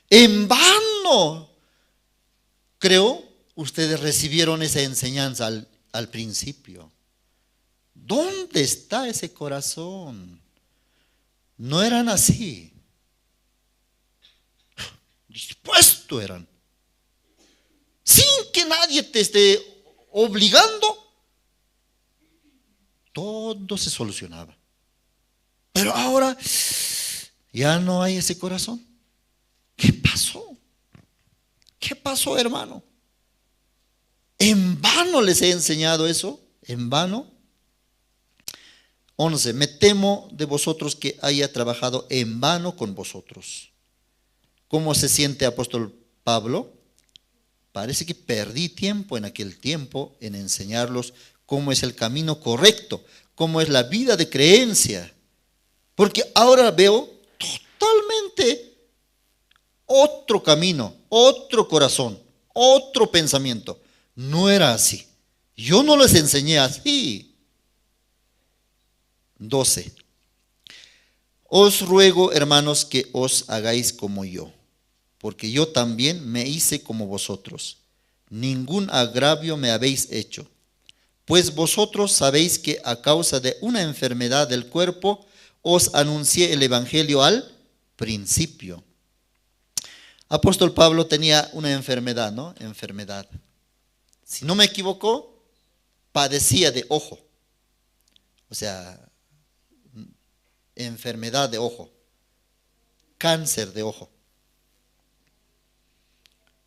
En vano. Creo, ustedes recibieron esa enseñanza al principio. ¿Dónde está ese corazón? No eran así. Dispuestos eran. Sin que nadie te esté obligando, todo se solucionaba. Pero ahora ya no hay ese corazón. ¿Qué pasó? ¿Qué pasó, hermano? ¿En vano les he enseñado eso? ¿En vano? 11. Me temo de vosotros que haya trabajado en vano con vosotros. ¿Cómo se siente apóstol Pablo? Parece que perdí tiempo en aquel tiempo en enseñarlos cómo es el camino correcto, cómo es la vida de creencia. Porque ahora veo totalmente otro camino, otro corazón, otro pensamiento. No era así. Yo no les enseñé así. 12. Os ruego, hermanos, que os hagáis como yo, porque yo también me hice como vosotros. Ningún agravio me habéis hecho, pues vosotros sabéis que a causa de una enfermedad del cuerpo os anuncié el evangelio al principio. Apóstol Pablo tenía una enfermedad, ¿no? Enfermedad. Si no me equivoco, padecía de ojo. O sea, enfermedad de ojo, cáncer de ojo.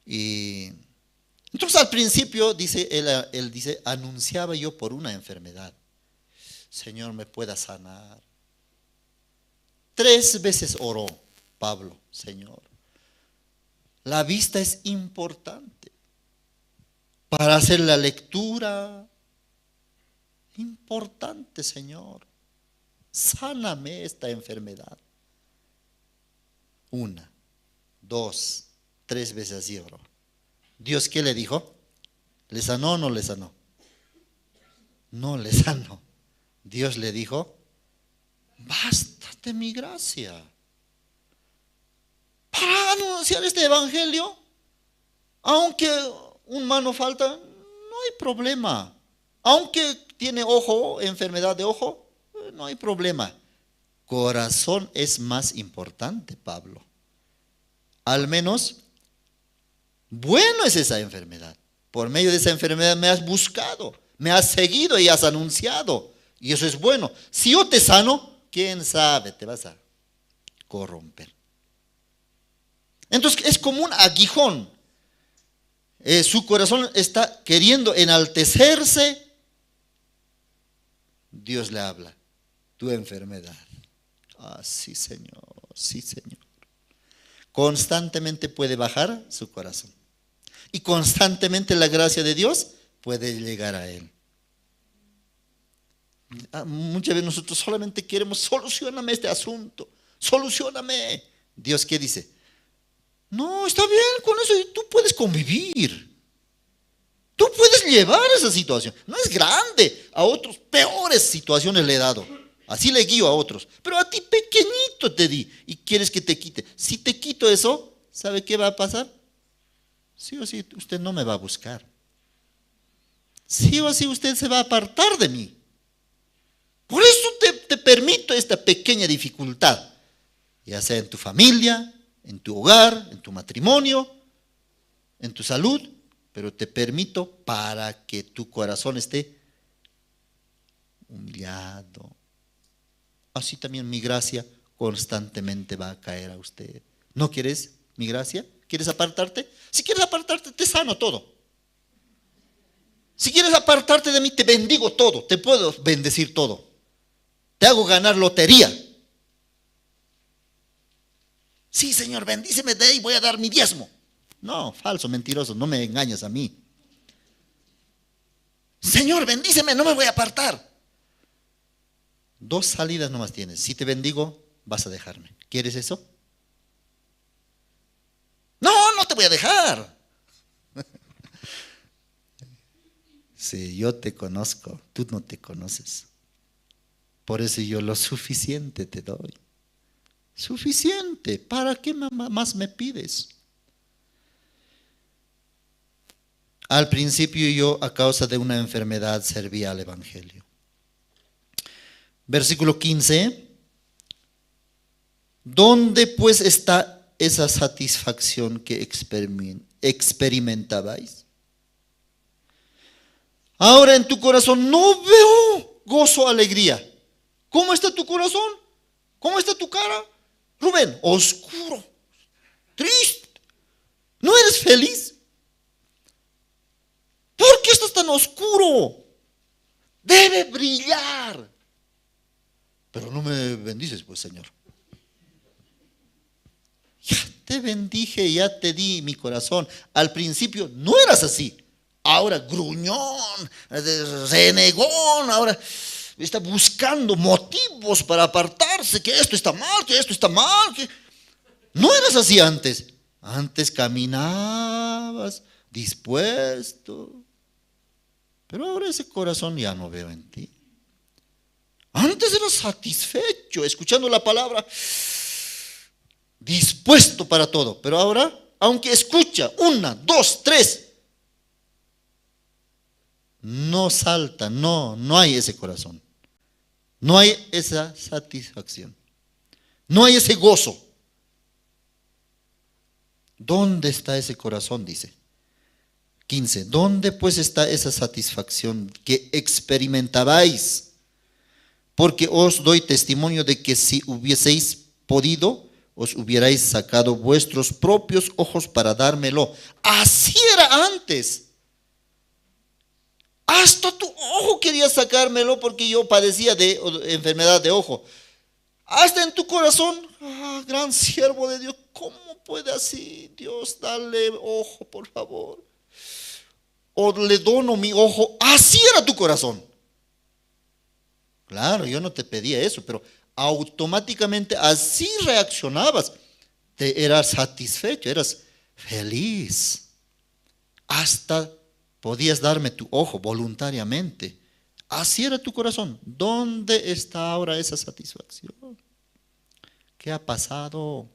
Y entonces al principio dice él dice, anunciaba yo por una enfermedad. Señor, me pueda sanar. 3 veces oró Pablo, Señor. La vista es importante para hacer la lectura. Importante, Señor. Sáname esta enfermedad. 1, 2, 3 veces así oró. ¿Dios qué le dijo? ¿Le sanó o no le sanó? No le sanó. Dios le dijo, bástate mi gracia para anunciar este evangelio. Aunque un mano falta, no hay problema. Aunque tiene ojo, enfermedad de ojo, no hay problema. Corazón es más importante, Pablo. Al menos, bueno es esa enfermedad. Por medio de esa enfermedad me has buscado, me has seguido y has anunciado. Y eso es bueno. Si yo te sano, quién sabe, te vas a corromper. Entonces es como un aguijón. Su corazón está queriendo enaltecerse. Dios le habla. Tu enfermedad. Ah, sí, Señor, sí, Señor. Constantemente puede bajar su corazón. Y constantemente la gracia de Dios puede llegar a él. Muchas veces nosotros solamente queremos, solucioname este asunto, solucioname. Dios, ¿qué dice? No, está bien con eso, tú puedes convivir. Tú puedes llevar esa situación. No es grande, a otros peores situaciones le he dado. Así le guío a otros. Pero a ti pequeñito te di y quieres que te quite. Si te quito eso, ¿sabe qué va a pasar? Sí o sí, usted no me va a buscar. Sí o sí, usted se va a apartar de mí. Por eso te permito esta pequeña dificultad, ya sea en tu familia, en tu hogar, en tu matrimonio, en tu salud, pero te permito para que tu corazón esté humillado. Así también mi gracia constantemente va a caer a usted. ¿No quieres mi gracia? ¿Quieres apartarte? Si quieres apartarte, te sano todo. Si quieres apartarte de mí, te bendigo todo, te puedo bendecir todo. Te hago ganar lotería. Sí, Señor, bendíceme de ahí, voy a dar mi diezmo. No, falso, mentiroso, no me engañas a mí. Señor, bendíceme, no me voy a apartar. 2 salidas nomás tienes. Si te bendigo, vas a dejarme. ¿Quieres eso? No, no te voy a dejar. Sí, yo te conozco, tú no te conoces. Por eso yo lo suficiente te doy. Suficiente. ¿Para qué más me pides? Al principio yo, a causa de una enfermedad, servía al evangelio. Versículo 15. ¿Dónde pues está esa satisfacción que experimentabais? Ahora en tu corazón no veo gozo, alegría. ¿Cómo está tu corazón? ¿Cómo está tu cara? Rubén, oscuro, triste. ¿No eres feliz? ¿Por qué estás tan oscuro? Debe brillar. Pero no me bendices, pues, Señor. Ya te bendije, ya te di mi corazón. Al principio no eras así. Ahora gruñón, renegón, ahora está buscando motivos para apartarse, que esto está mal, que esto está mal. Que... No eras así antes. Antes caminabas dispuesto. Pero ahora ese corazón ya no veo en ti. Antes eras satisfecho, escuchando la palabra, dispuesto para todo. Pero ahora, aunque escucha 1, 2, 3, no salta, no hay ese corazón. No hay esa satisfacción. No hay ese gozo. ¿Dónde está ese corazón? Dice. 15. ¿Dónde pues está esa satisfacción que experimentabais? Porque os doy testimonio de que si hubieseis podido, os hubierais sacado vuestros propios ojos para dármelo. Así era antes. Hasta tu ojo quería sacármelo porque yo padecía de enfermedad de ojo. Hasta en tu corazón, gran siervo de Dios, ¿cómo puede así? Dios, dale ojo, por favor. O le dono mi ojo. Así era tu corazón. Claro, yo no te pedía eso, pero automáticamente así reaccionabas. Te eras satisfecho, eras feliz. Hasta podías darme tu ojo voluntariamente. Así era tu corazón. ¿Dónde está ahora esa satisfacción? ¿Qué ha pasado?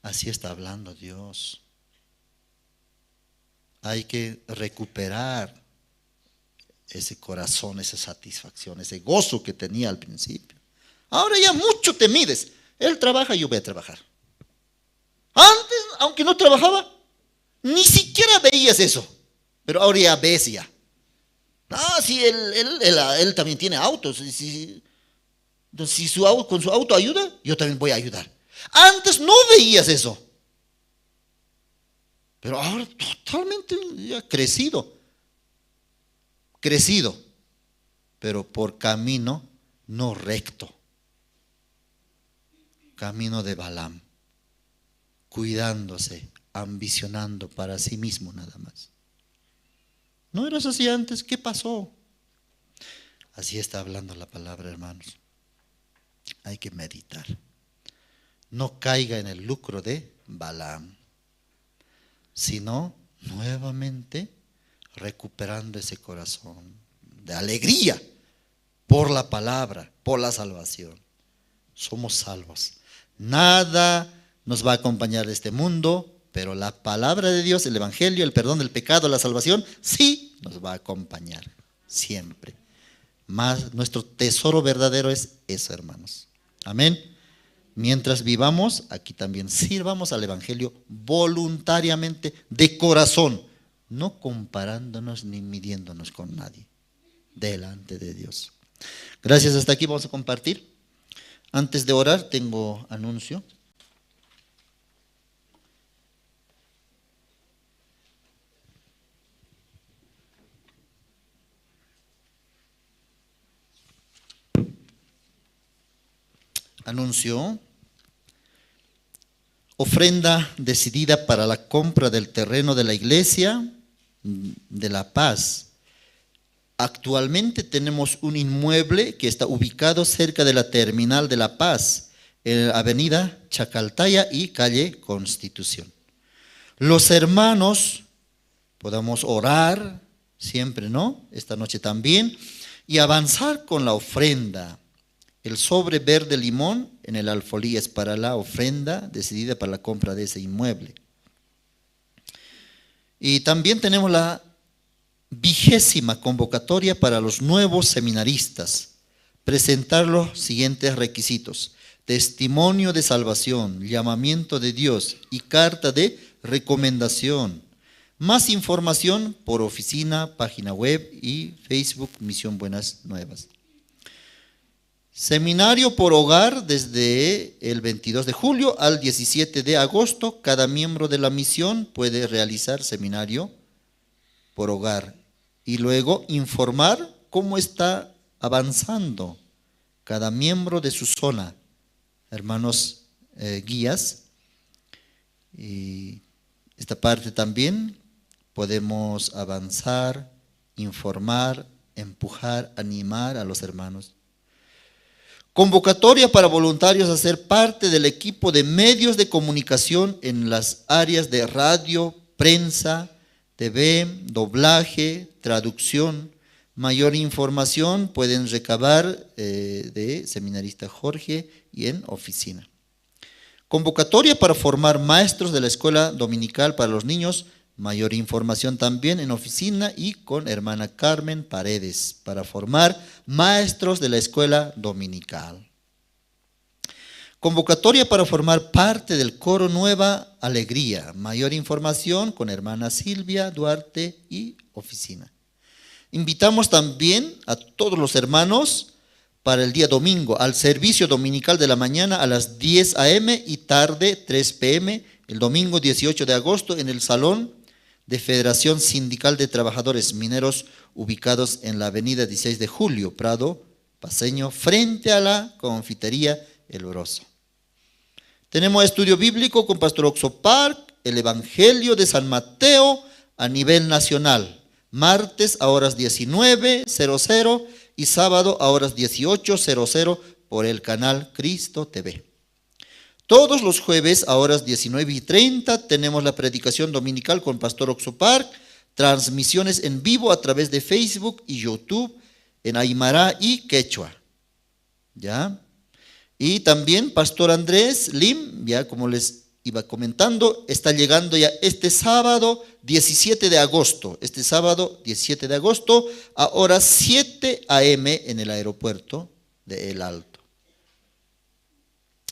Así está hablando Dios. Hay que recuperar ese corazón, esa satisfacción, ese gozo que tenía al principio. Ahora ya mucho te mides. Él trabaja, yo voy a trabajar. Antes, aunque no trabajaba, ni siquiera veías eso. Pero ahora ya ves ya. Ah, sí, él también tiene autos. Si con su auto ayuda, yo también voy a ayudar. Antes no veías eso. Pero ahora totalmente ya crecido, pero por camino no recto, camino de Balaam, cuidándose, ambicionando para sí mismo nada más. ¿No eras así antes? ¿Qué pasó? Así está hablando la palabra, hermanos. Hay que meditar. No caiga en el lucro de Balaam, sino nuevamente recuperando ese corazón de alegría por la palabra, por la salvación. Somos salvos. Nada nos va a acompañar de este mundo, pero la palabra de Dios, el evangelio, el perdón del pecado, la salvación, sí nos va a acompañar siempre. Más nuestro tesoro verdadero es eso, hermanos. Amén. Mientras vivamos, aquí también sirvamos al evangelio voluntariamente, de corazón, no comparándonos ni midiéndonos con nadie, delante de Dios. Gracias, hasta aquí vamos a compartir. Antes de orar, tengo anuncio. Anuncio. Ofrenda decidida para la compra del terreno de la iglesia de La Paz. Actualmente tenemos un inmueble que está ubicado cerca de la terminal de La Paz, en la avenida Chacaltaya y calle Constitución. Los hermanos podamos orar siempre, ¿no? Esta noche también, y avanzar con la ofrenda. El sobre verde limón en el alfolí es para la ofrenda decidida para la compra de ese inmueble. Y también tenemos la 20ª convocatoria para los nuevos seminaristas. presentar los siguientes requisitos: testimonio de salvación, llamamiento de Dios y carta de recomendación. Más información por oficina, página web y Facebook Misión Buenas Nuevas. Seminario por hogar desde el 22 de julio al 17 de agosto. Cada miembro de la misión puede realizar seminario por hogar y luego informar cómo está avanzando cada miembro de su zona. Hermanos guías, y esta parte también podemos avanzar, informar, empujar, animar a los hermanos. Convocatoria para voluntarios a ser parte del equipo de medios de comunicación en las áreas de radio, prensa, TV, doblaje, traducción. Mayor información pueden recabar de Seminarista Jorge y en oficina. Convocatoria para formar maestros de la escuela dominical para los niños. Mayor información también en oficina y con hermana Carmen Paredes para formar maestros de la escuela dominical. Convocatoria para formar parte del coro Nueva Alegría. Mayor información con hermana Silvia Duarte y oficina. Invitamos también a todos los hermanos para el día domingo al servicio dominical de la mañana a las 10 a.m. y tarde 3 p.m. el domingo 18 de agosto en el Salón de Federación Sindical de Trabajadores Mineros ubicados en la avenida 16 de Julio, Prado Paceño, frente a la confitería El Oroso. Tenemos estudio bíblico con Pastor Oxo Park, el Evangelio de San Mateo a nivel nacional, martes a horas 19:00 y sábado a horas 18:00 por el canal Cristo TV. Todos los jueves a horas 19:30 tenemos la predicación dominical con Pastor Oxo Park, transmisiones en vivo a través de Facebook y YouTube en Aymara y Quechua. ¿Ya? Y también Pastor Andrés Lim, ya como les iba comentando, está llegando ya este sábado 17 de agosto. Este sábado 17 de agosto a horas 7 a.m. en el aeropuerto de El Alto.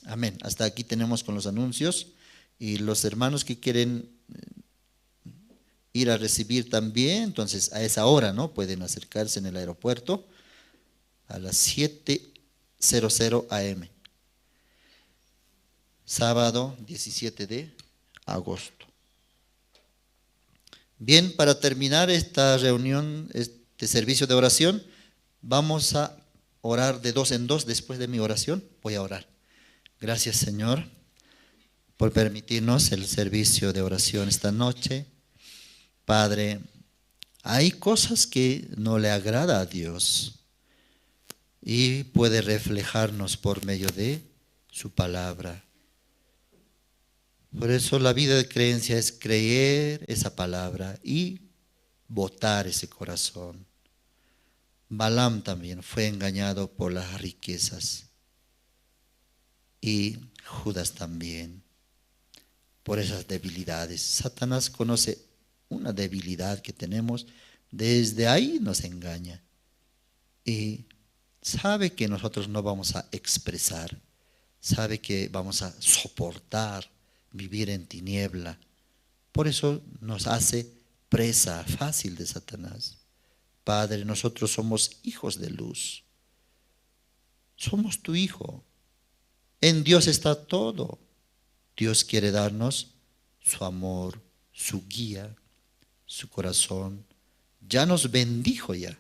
Amén. Hasta aquí tenemos con los anuncios. Y los hermanos que quieren ir a recibir también, entonces a esa hora, ¿no? Pueden acercarse en el aeropuerto a las 7:00 a.m. Sábado 17 de agosto. Bien, para terminar esta reunión, este servicio de oración, vamos a orar de 2 en 2. Después de mi oración voy a orar. Gracias, Señor, por permitirnos el servicio de oración esta noche. Padre, hay cosas que no le agrada a Dios y puede reflejarnos por medio de su palabra. Por eso la vida de creencia es creer esa palabra y botar ese corazón. Balaam también fue engañado por las riquezas y Judas también por esas debilidades. Satanás conoce una debilidad que tenemos, desde ahí nos engaña y sabe que nosotros no vamos a expresar, sabe que vamos a soportar vivir en tiniebla. Por eso nos hace presa fácil de Satanás. Padre, nosotros somos hijos de luz. Somos tu hijo. En Dios está todo. Dios quiere darnos su amor, su guía, su corazón. Ya nos bendijo ya.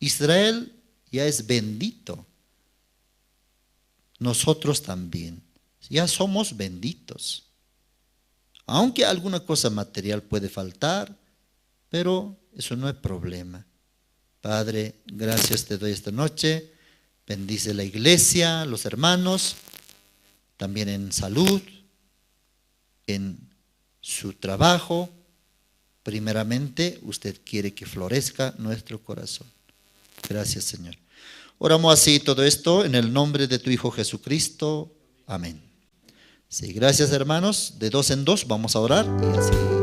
Israel ya es bendito. Nosotros también. Ya somos benditos. Aunque alguna cosa material puede faltar, pero eso no es problema. Padre, gracias te doy esta noche. Bendice la iglesia, los hermanos, también en salud, en su trabajo. Primeramente, usted quiere que florezca nuestro corazón. Gracias, Señor. Oramos así todo esto en el nombre de tu Hijo Jesucristo. Amén. Sí, gracias, hermanos. De 2 en 2 vamos a orar y así.